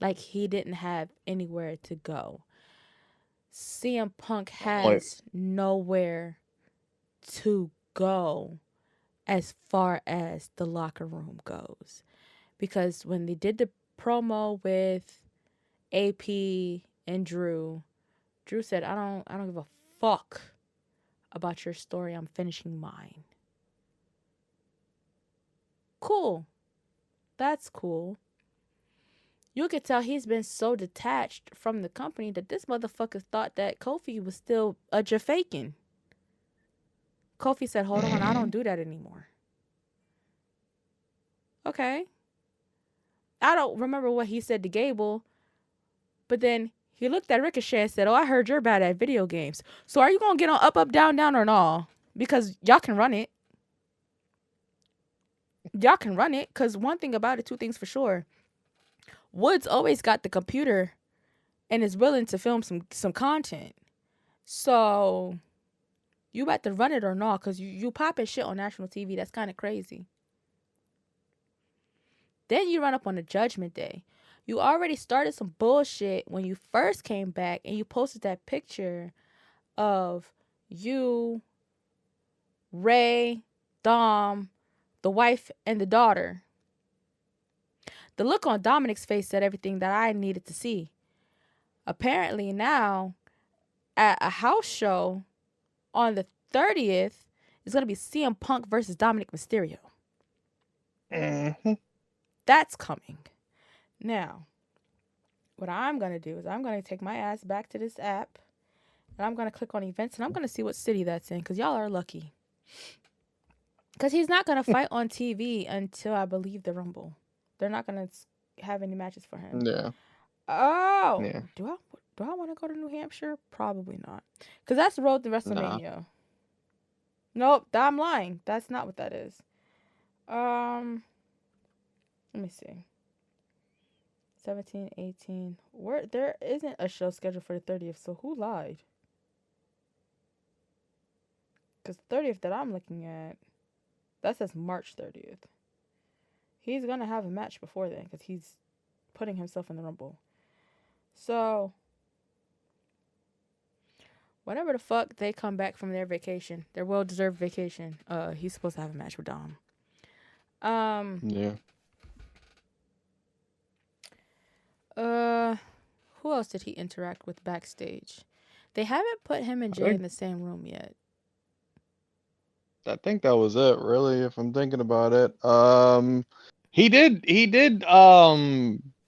Like he didn't have anywhere to go. CM Punk has nowhere to go as far as the locker room goes. Because when they did the promo with AP and Drew said, I don't give a fuck about your story. I'm finishing mine. Cool. That's cool. You could tell he's been so detached from the company that this motherfucker thought that Kofi was still a Jafakin. Kofi said, hold on, I don't do that anymore. Okay. I don't remember what he said to Gable, but then he looked at Ricochet and said, oh, I heard you're bad at video games. So are you going to get on up, up, down, down, or no? Because y'all can run it. Y'all can run it. Because one thing about it, two things for sure. Woods always got the computer and is willing to film some content. So you about to run it or not? Because you popping shit on national TV. That's kind of crazy. Then you run up on the Judgment Day. You already started some bullshit when you first came back and you posted that picture of you, Ray, Dom, the wife, and the daughter. The look on Dominic's face said everything that I needed to see. Apparently now, at a house show on the 30th, it's going to be CM Punk versus Dominic Mysterio. Mm-hmm. That's coming. Now, what I'm going to do is I'm going to take my ass back to this app and I'm going to click on events and I'm going to see what city that's in because y'all are lucky. Because he's not going to fight on TV until I believe the Rumble. They're not going to have any matches for him. Yeah. Oh. Yeah. Do I want to go to New Hampshire? Probably not. Because that's the road to WrestleMania. Nah. Nope, I'm lying. That's not what that is. Let me see. 17, 18. Where there isn't a show scheduled for the 30th, so who lied? Because the 30th that I'm looking at, that says March 30th. He's gonna have a match before then because he's putting himself in the Rumble. So whenever the fuck they come back from their vacation, their well-deserved vacation, he's supposed to have a match with Dom. Yeah. Who else did he interact with backstage? They haven't put him and I Jay think in the same room yet. I think that was it, really, if I'm thinking about it. He did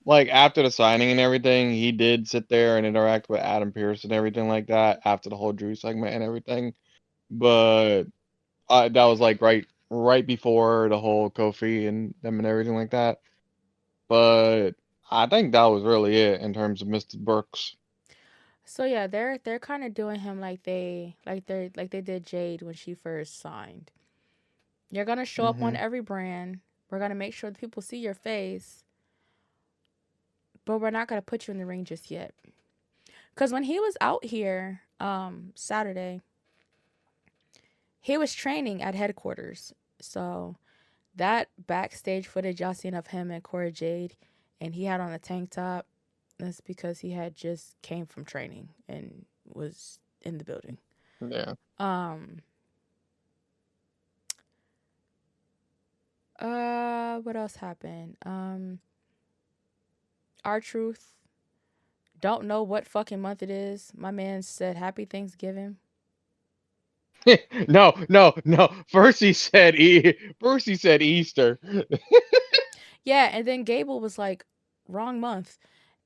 like after the signing and everything, he did sit there and interact with Adam Pearce and everything like that after the whole Drew segment and everything. But that was like right before the whole Kofi and them and everything like that. But I think that was really it in terms of Mr. Brooks. So yeah, they're kind of doing him like they did Jade when she first signed. You're gonna show up on Hmm. every brand. We're gonna make sure that people see your face, but we're not gonna put you in the ring just yet. Cause when he was out here, Saturday, he was training at headquarters. So that backstage footage y'all seen of him and Cora Jade, and he had on a tank top. That's because he had just came from training and was in the building. Yeah. Um. What else happened? Our Truth. Don't know what fucking month it is. My man said Happy Thanksgiving. No, no, no. First he said Easter. Yeah, and then Gable was like, wrong month.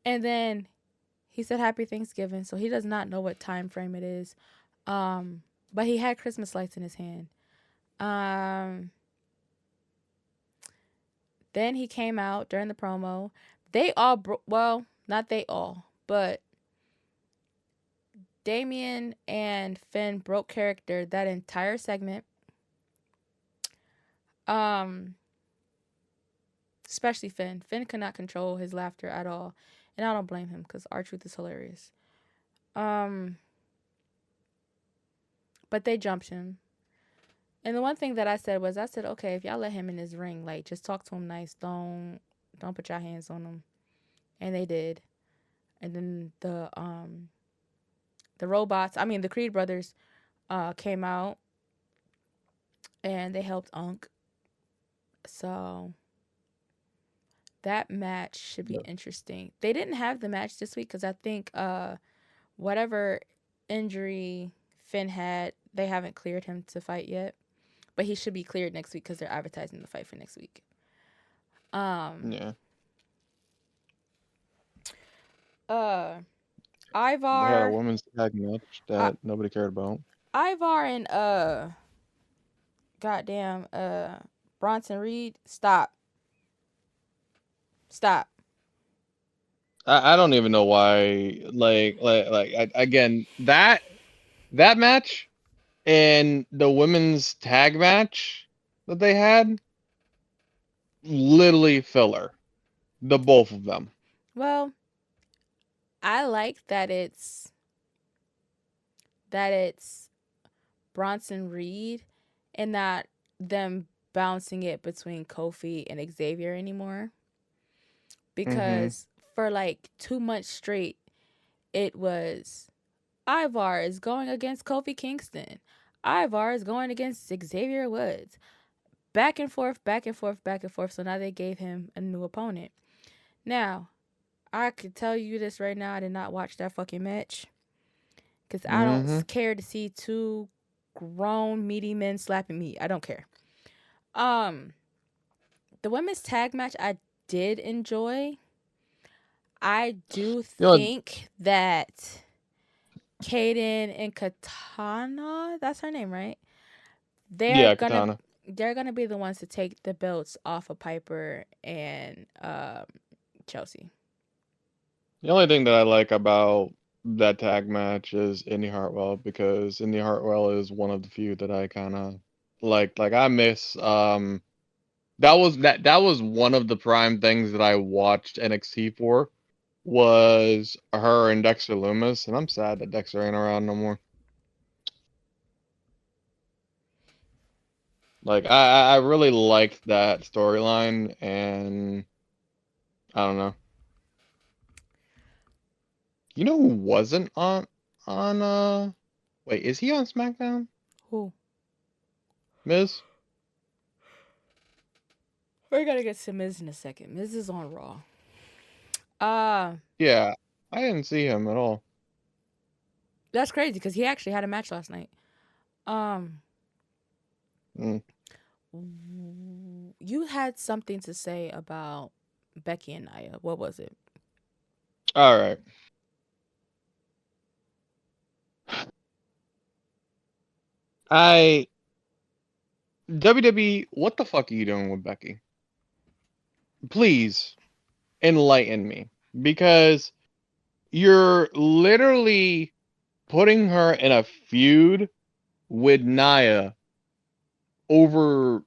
And then he said Happy Thanksgiving, so he does not know what time frame it is. But he had Christmas lights in his hand. Um, then he came out during the promo. They all well, not they all, but Damien and Finn broke character that entire segment. Um, especially Finn. Finn could not control his laughter at all, and I don't blame him because R-Truth is hilarious. Um, but they jumped him. And the one thing that I said, okay, if y'all let him in his ring, like just talk to him nice. Don't put your hands on him. And they did. And then the robots, I mean the Creed brothers, came out and they helped Unk. So that match should be Yeah. interesting. They didn't have the match this week because I think whatever injury Finn had, they haven't cleared him to fight yet. But he should be cleared next week because they're advertising the fight for next week. Um, Yeah. uh, They had a Ivar, women's tag match I, that nobody cared about. Ivar and goddamn Bronson Reed, stop. I don't even know why. Again, that match and the women's tag match that they had, literally filler. The both of them. Well, I like that it's Bronson Reed and not them bouncing it between Kofi and Xavier anymore. Hmm. Because for like 2 months straight, it was Ivar is going against Kofi Kingston. Ivar is going against Xavier Woods. Back and forth, back and forth, back and forth. So now they gave him a new opponent. Now, I could tell you this right now. I did not watch that fucking match because I don't Hmm. care to see two grown meaty men slapping me. I don't care. Um, the women's tag match I did enjoy. I do You know, think that Kaden and Katana, that's her name, right? They're yeah, gonna Katana. they're gonna be the ones to take the belts off of Piper and Chelsea. The only thing that I like about that tag match is Indy Hartwell, because Indy Hartwell is one of the few that I kind of like. Like I miss that was one of the prime things that I watched NXT for, was her and Dexter Lumis, and I'm sad that Dexter ain't around no more. Like I really liked that storyline, and I don't know. You know who wasn't on wait, is he on SmackDown? Who? Miz? We're gonna get to Miz in a second. Miz is on Raw. Uh, Yeah. I didn't see him at all. that's crazy because he actually had a match last night. Um, Mm. you had something to say about Becky and Nia. What was it? All right. I WWE, what the fuck are you doing with Becky? Please enlighten me, because you're literally putting her in a feud with Nia over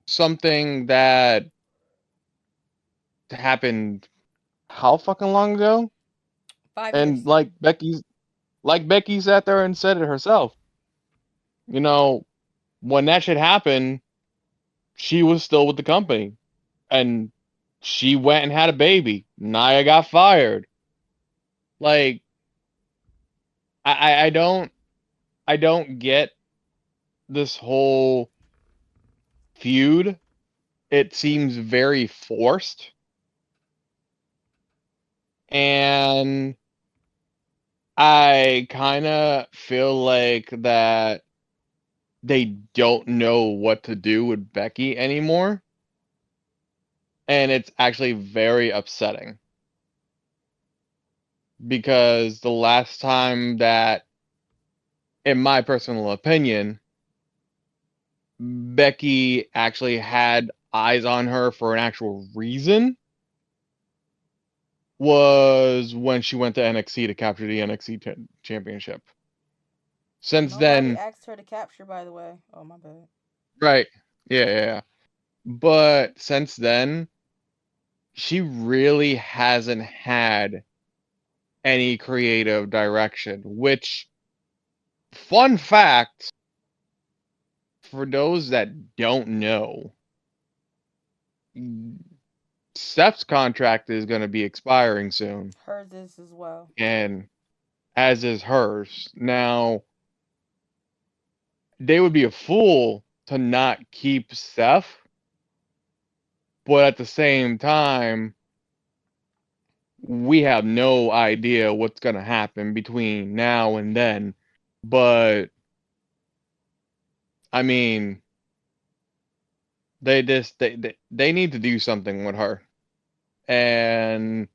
something that happened how fucking long ago? 5 years. And like Becky sat there and said it herself. You know, when that shit happened, she was still with the company, and she went and had a baby. Nia got fired. Like I don't get this whole feud. It seems very forced, and I kind of feel like that they don't know what to do with Becky anymore, and it's actually very upsetting, because the last time that, in my personal opinion, Becky actually had eyes on her for an actual reason was when she went to NXT to capture the NXT championship. Since Nobody then, asked her to capture, by the way. Oh, my bad. right? Yeah, yeah, yeah. But since then, she really hasn't had any creative direction. Which, fun fact, for those that don't know, Steph's contract is going to be expiring soon, Hers is as well. and as is hers. Now, they would be a fool to not keep Steph, but at the same time, we have no idea what's going to happen between now and then. But I mean, they need to do something with her, and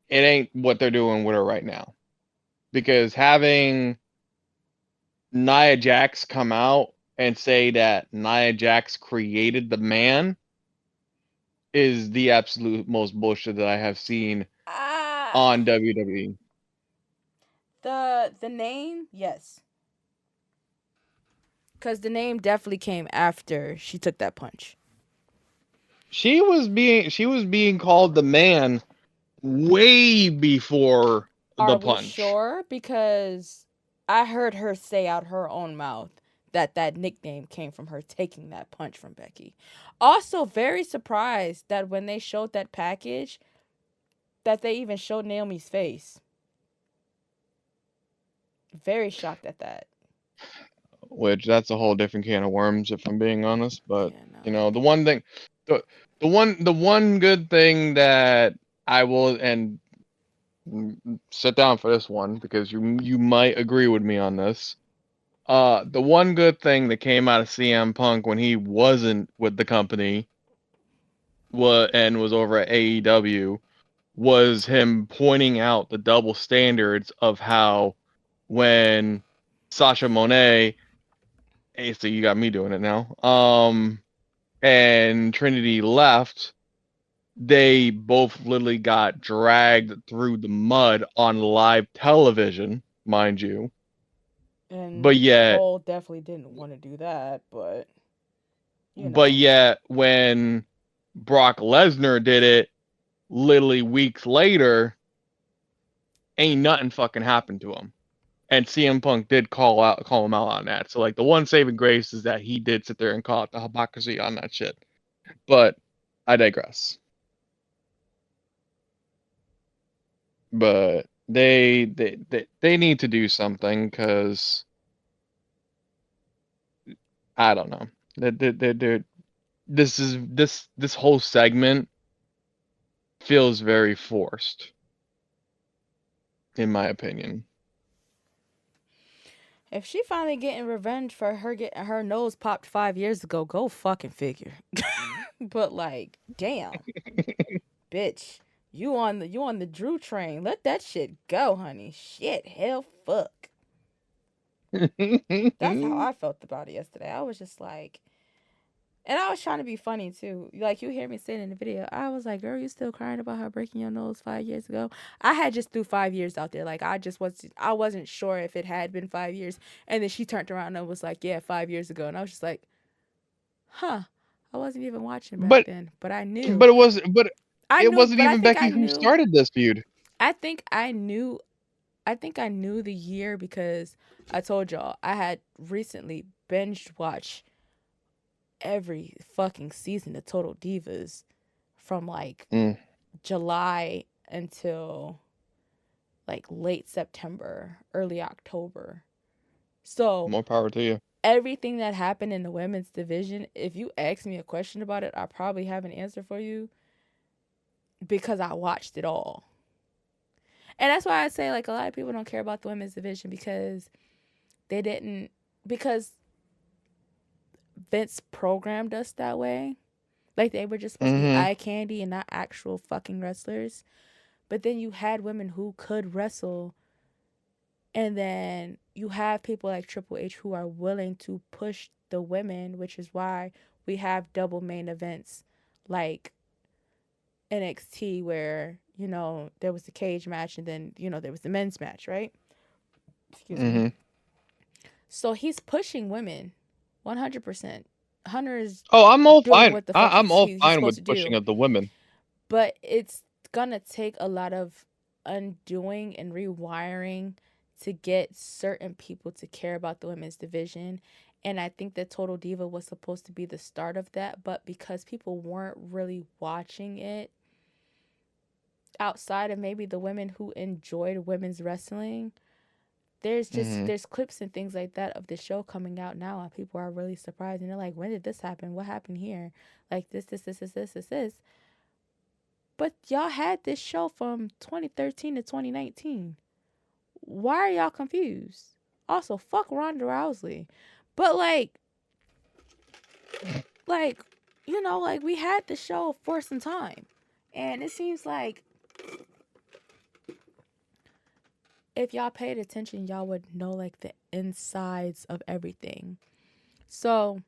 it ain't what they're doing with her right now, because having Nia Jax come out and say that Nia Jax created the man is the absolute most bullshit that I have seen Ah, on WWE. the name, yes, because the name definitely came after she took that punch. She was being called the man way before Are the we punch. sure? Because I heard her say out her own mouth that that nickname came from her taking that punch from Becky. Also, very surprised that when they showed that package, that they even showed Naomi's face. Very shocked at that. Which that's a whole different can of worms, if I'm being honest. But Yeah, no. the one thing, the one good thing that I will, and sit down for this one, because you might agree with me on this. The one good thing that came out of CM Punk when he wasn't with the company was over at AEW, was him pointing out the double standards of how, when Sasha Monet, hey, so you got me doing it now, and Trinity left, they both literally got dragged through the mud on live television, mind you. But And yet, Cole definitely didn't want to do that, but you But know. yet, when Brock Lesnar did it, literally weeks later, ain't nothing fucking happened to him. And CM Punk did call him out on that. So like the one saving grace is that he did sit there and call out the hypocrisy on that shit. But I digress. But they need to do something because I don't know. This whole segment feels very forced, in my opinion. If she finally getting revenge for her getting her nose popped 5 years ago, go fucking figure. But like, damn, bitch, you on the Drew train. Let that shit go, honey. Shit, hell, fuck. That's how I felt about it yesterday. I was just like, and I was trying to be funny too. Like you hear me saying in the video, I was like, "Girl, you still crying about her breaking your nose 5 years ago?" I had just threw 5 years out there. Like I wasn't sure if it had been 5 years. And then she turned around and was like, "Yeah, 5 years ago." And I was just like, "Huh." I wasn't even watching back but then, but I knew. but it wasn't But I even think Becky I who knew. started this feud. I think I knew. I think I knew the year because I told y'all I had recently binge watched every fucking season of Total Divas from like Mm, July until like late September, early October. So more power to you. everything that happened in the women's division, if you ask me a question about it, I probably have an answer for you because I watched it all. And that's why I say like a lot of people don't care about the women's division because they didn't because Vince programmed us that way. Like they were just supposed to be Mm-hmm. eye candy and not actual fucking wrestlers. But then you had women who could wrestle, and then you have people like Triple H who are willing to push the women, which is why we have double main events like NXT where, there was the cage match and then, there was the men's match, right? Excuse me. Mm-hmm. So he's pushing women 100%. Hunter is Oh, I'm all doing fine. what the fuck I'm all he's fine supposed to with do. pushing of the women. But it's gonna take a lot of undoing and rewiring to get certain people to care about the women's division. And I think that Total Diva was supposed to be the start of that, but because people weren't really watching it outside of maybe the women who enjoyed women's wrestling, Mm-hmm. there's clips and things like that of the show coming out now and people are really surprised and they're like, when did this happen? What happened here? Like this. But y'all had this show from 2013 to 2019. Why are y'all confused? Also, fuck Ronda Rousey. But like, like we had the show for some time. And it seems like if y'all paid attention, y'all would know like the insides of everything. So,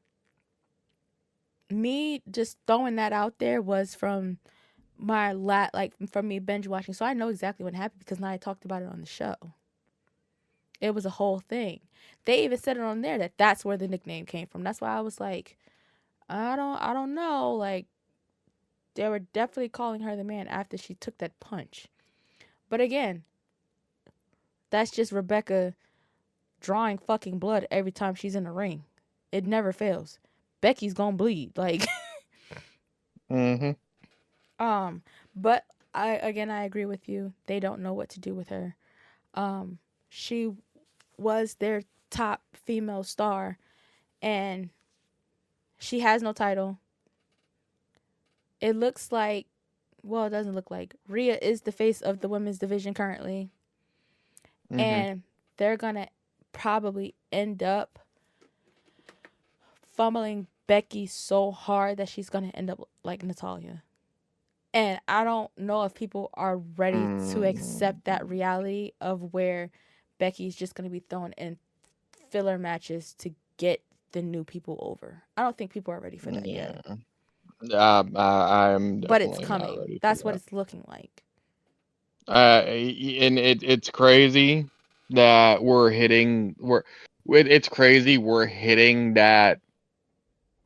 me just throwing that out there was from from me binge watching. So I know exactly what happened because now I talked about it on the show. It was a whole thing. They even said it on there that that's where the nickname came from. That's why I was like, I don't know. Like they were definitely calling her the man after she took that punch. But again, that's just Rebecca drawing fucking blood every time she's in the ring. It never fails. Becky's gonna bleed. Like, Mm-hmm. um, but I agree with you. They don't know what to do with her. She was their top female star, and she has no title. It looks like, well, it doesn't look like Rhea is the face of the women's division currently, Mm-hmm. and they're gonna probably end up fumbling Becky so hard that she's gonna end up like Natalia. And I don't know if people are ready to accept that reality of where Becky's just gonna be thrown in filler matches to get the new people over. I don't think people are ready for that yet. Yeah. I'm But it's definitely not coming. ready for That's what that. it's looking like. And it's crazy that we're hitting. It's crazy we're hitting that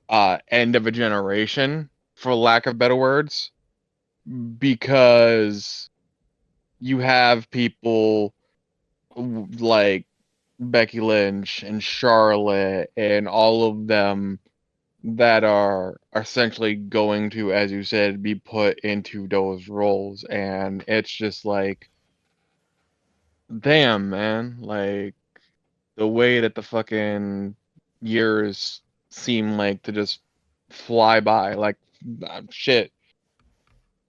end of a generation, for lack of better words, because you have people like Becky Lynch and Charlotte and all of them that are essentially going to, as you said, be put into those roles. And it's just like, damn, man. Like, the way that the fucking years seem like to just fly by. Like, shit.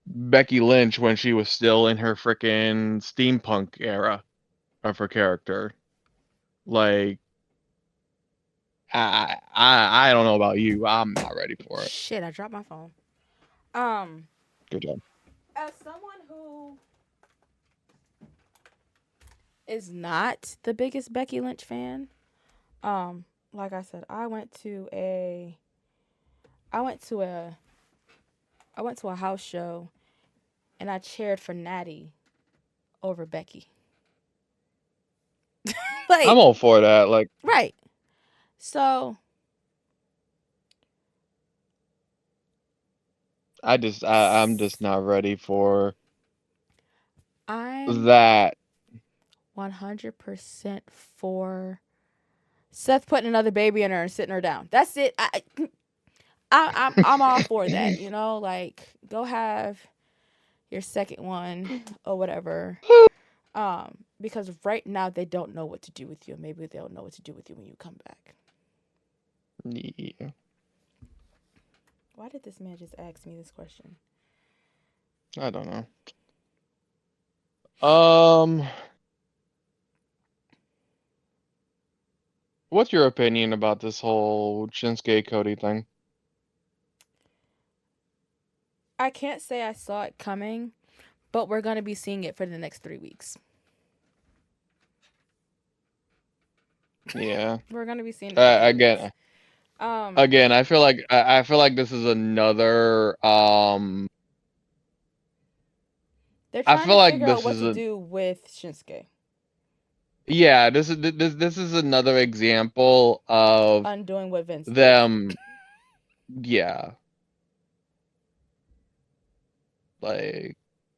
Becky Lynch, when she was still in her freaking steampunk era of her character. Like, I don't know about you. I'm not ready for it. Shit, I dropped my phone. Good job. As someone who is not the biggest Becky Lynch fan, like I said, I went to a house show and I cheered for Natty over Becky. I'm all for that. Like, right. So I'm just not ready for I'm that. 100% for Seth putting another baby in her and sitting her down. That's it. I'm all for that. You know, like go have your second one or whatever. Because right now they don't know what to do with you. Maybe they'll know what to do with you when you come back. Yeah. Why did this man just ask me this question? I don't know. What's your opinion about this whole Shinsuke Cody thing? I can't say I saw it coming, but we're gonna be seeing it for the next 3 weeks. Yeah. We're gonna be seeing it for 3 weeks. Again, I feel like this is another They're I trying feel to like figure out this what is to do with Shinsuke. Yeah, this is another example of Undoing what Vince did. them. Yeah, like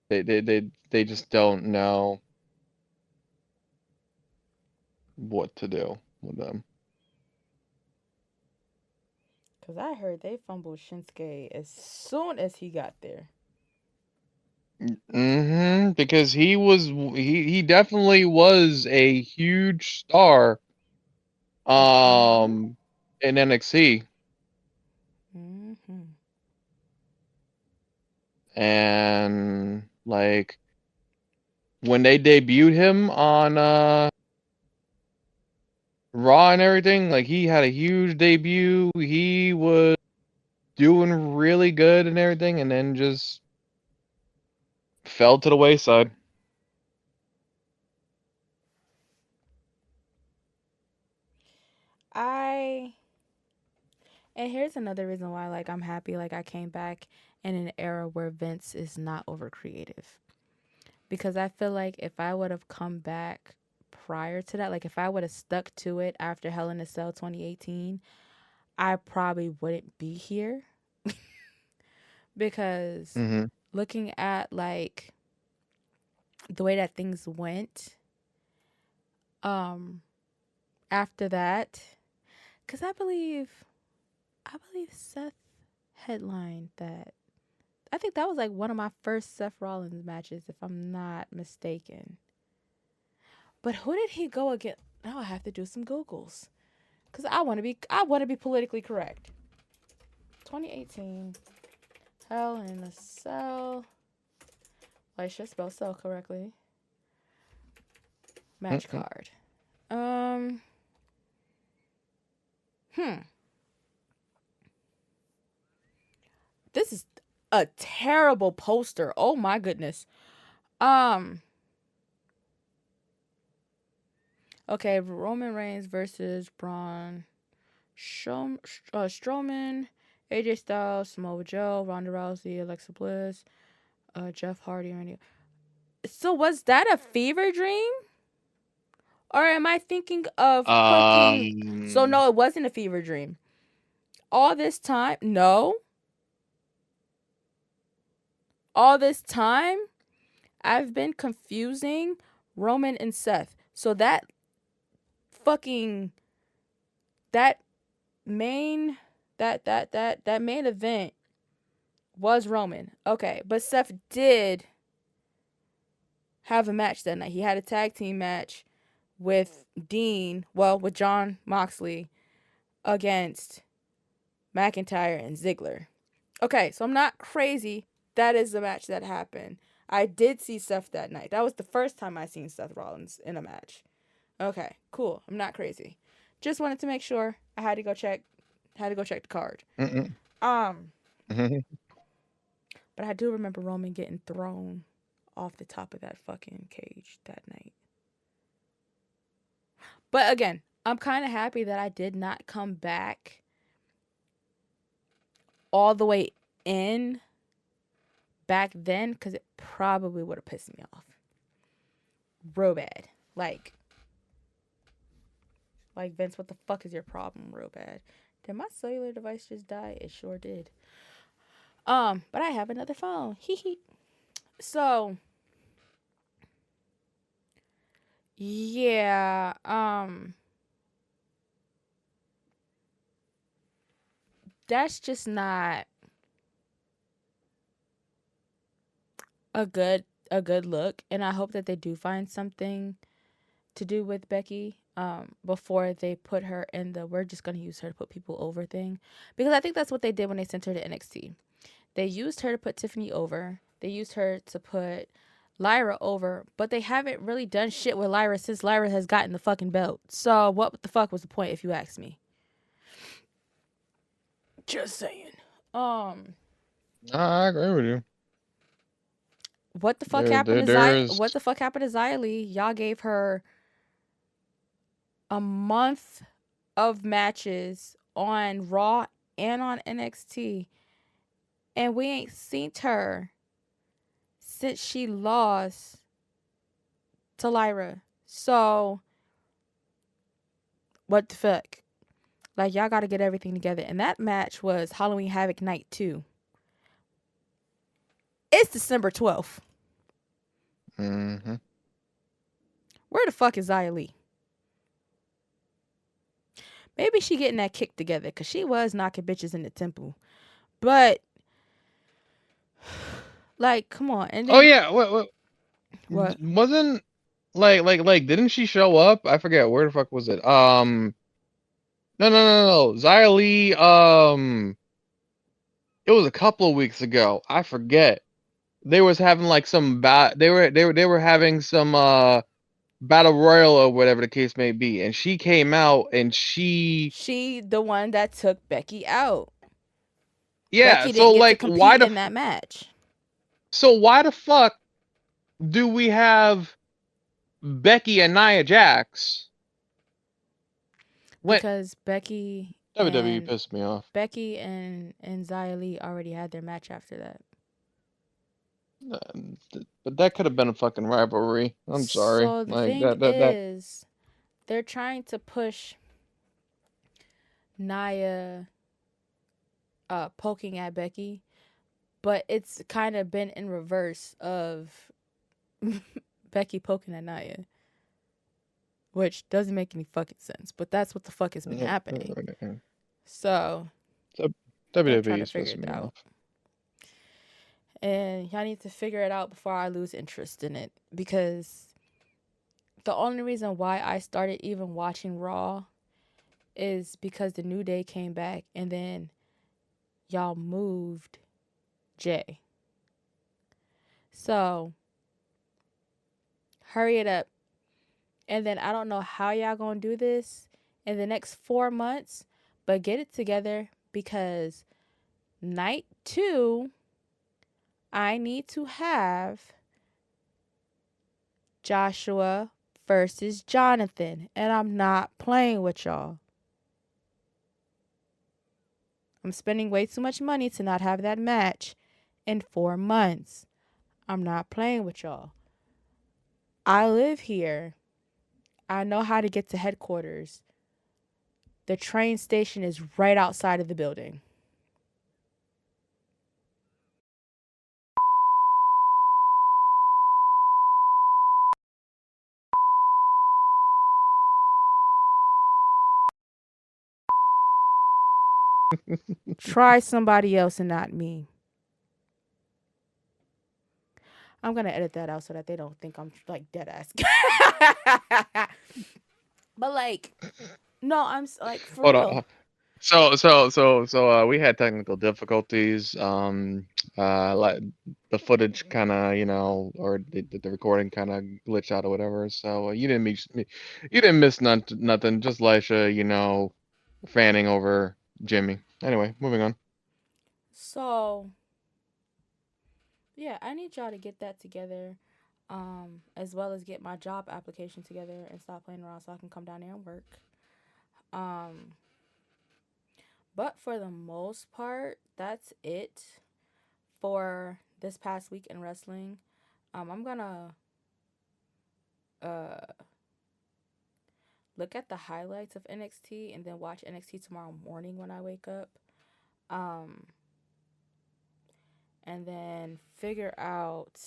they just don't know what to do with them. Because I heard they fumbled Shinsuke as soon as he got there. Because he definitely was a huge star in NXT. And like when they debuted him on Raw and everything, like he had a huge debut. He was doing really good and everything, and then just fell to the wayside. And here's another reason why, like, I'm happy, like, I came back in an era where Vince is not over creative. Because I feel like if I would have come back prior to that, like, if I would have stuck to it after Hell in a Cell 2018, I probably wouldn't be here. Because looking at, like, the way that things went after that, because I believe Seth headlined that. I think that was like one of my first Seth Rollins matches, if I'm not mistaken. But who did he go against? Now I have to do some Googles, cause I want to be politically correct. 2018, Hell in a Cell. I should spell cell correctly. Match card. This is a terrible poster. Oh my goodness. Okay, Roman Reigns versus Braun Strowman, AJ Styles, Samoa Joe, Ronda Rousey, Alexa Bliss, Jeff Hardy, Randy. So was that a fever dream? Or am I thinking of hooking? So no, it wasn't a fever dream. all this time, no. All this time, I've been confusing Roman and Seth. So that fucking that main that main event was Roman. Okay, but Seth did have a match that night. He had a tag team match with with Jon Moxley against McIntyre and Ziggler. Okay, so I'm not crazy. That is the match that happened. I did see Seth that night. That was the first time I seen Seth Rollins in a match. Okay, cool. I'm not crazy. Just wanted to make sure. I had to go check. Had to go check the card. Mm-mm. But I do remember Roman getting thrown off the top of that fucking cage that night. But again, I'm kind of happy that I did not come back all the way in back then, because it probably would have pissed me off real bad. Like Vince, what the fuck is your problem? Real bad. Did my cellular device just die? It sure did. But I have another phone. Hee hee. So yeah, that's just not a good look, and I hope that they do find something to do with Becky before they put her in the we're just going to use her to put people over thing, because I think that's what they did when they sent her to NXT. They used her to put Tiffany over. They used her to put Lyra over, but they haven't really done shit with Lyra since Lyra has gotten the fucking belt. So what the fuck was the point, if you ask me? Just saying. I agree with you. What the fuck happened to Xia? What the fuck happened to Xia Li? Y'all gave her a month of matches on Raw and on NXT, and we ain't seen her since she lost to Lyra. So what the fuck? Like, y'all gotta get everything together. And that match was Halloween Havoc Night 2. It's December 12th. Mm-hmm. Where the fuck is Xia Li? Maybe she getting that kick together, because she was knocking bitches in the temple. But, like, come on. And then, Oh yeah, what? Wasn't didn't she show up? I forget, where the fuck was it? No. Xia Li, it was a couple of weeks ago. I forget. They was having like some they were having some battle royal or whatever the case may be, and she came out and she the one that took Becky out. Yeah, Becky so didn't get to like compete in that match. So why the fuck do we have Becky and Nia Jax? Because Becky WWE pissed me off. Becky and Xia Li already had their match after that. But that could have been a fucking rivalry. I'm sorry. So the thing is, they're trying to push Nia poking at Becky, but it's kind of been in reverse of Becky poking at Nia, which doesn't make any fucking sense, but that's what the fuck has been happening. So WWE is pissing me off. And y'all need to figure it out before I lose interest in it, because the only reason why I started even watching Raw is because the New Day came back, and then y'all moved Jay. So hurry it up. And then I don't know how y'all gonna do this in the next 4 months, but get it together, because night 2, I need to have Joshua versus Jonathan, and I'm not playing with y'all. I'm spending way too much money to not have that match in 4 months. I'm not playing with y'all. I live here. I know how to get to headquarters. The train station is right outside of the building. Try somebody else and not me. I'm gonna edit that out so that they don't think I'm like dead ass. But like, no, I'm like for Hold real. on. So we had technical difficulties. Like the footage kind of, or the recording kind of glitched out or whatever. So you didn't miss nothing. Just Lysha, fanning over Jimmy. Anyway, moving on. So yeah, I need y'all to get that together, as well as get my job application together and stop playing around so I can come down there and work. Um, but for the most part, that's it for this past week in wrestling. I'm gonna uh look at the highlights of NXT and then watch NXT tomorrow morning when I wake up. Um, and then figure out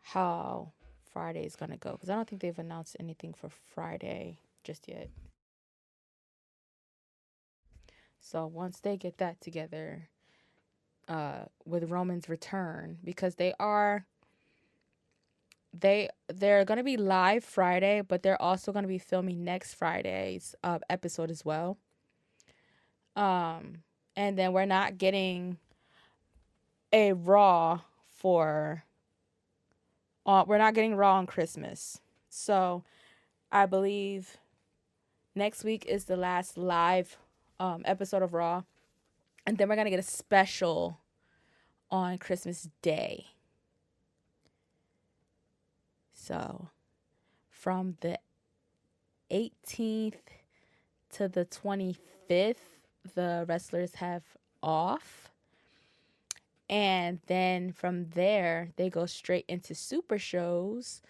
how Friday is gonna go because I don't think they've announced anything for Friday just yet. So once they get that together, with Roman's return, because they're gonna be live Friday, but they're also gonna be filming next Friday's episode as well. And then we're not getting a Raw for we're not getting Raw on Christmas. So I believe next week is the last live episode of Raw. And then we're going to get a special on Christmas Day. So from the 18th to the 25th, the wrestlers have off. And then from there, they go straight into super shows.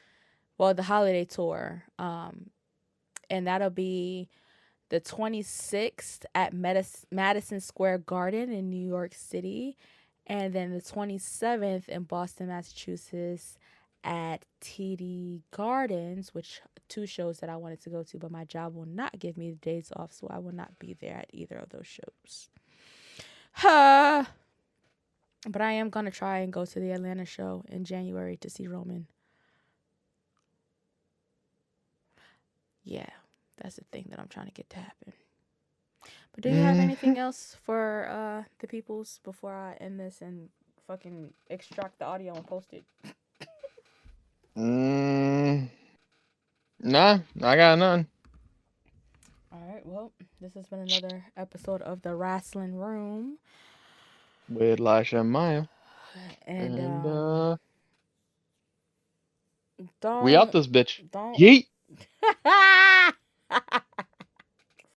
Well, the holiday tour. And that'll be the 26th at Madison Square Garden in New York City. And then the 27th in Boston, Massachusetts at TD Gardens, which two shows that I wanted to go to, but my job will not give me the days off, so I will not be there at either of those shows. But I am going to try and go to the Atlanta show in January to see Roman. Yeah, that's the thing that I'm trying to get to happen. But do you have anything else for the peoples before I end this and fucking extract the audio and post it? Nah, I got none. All right, well, this has been another episode of the Wrasslin Room. With Lysha and Maya. And we out don't this bitch. don't Yeet.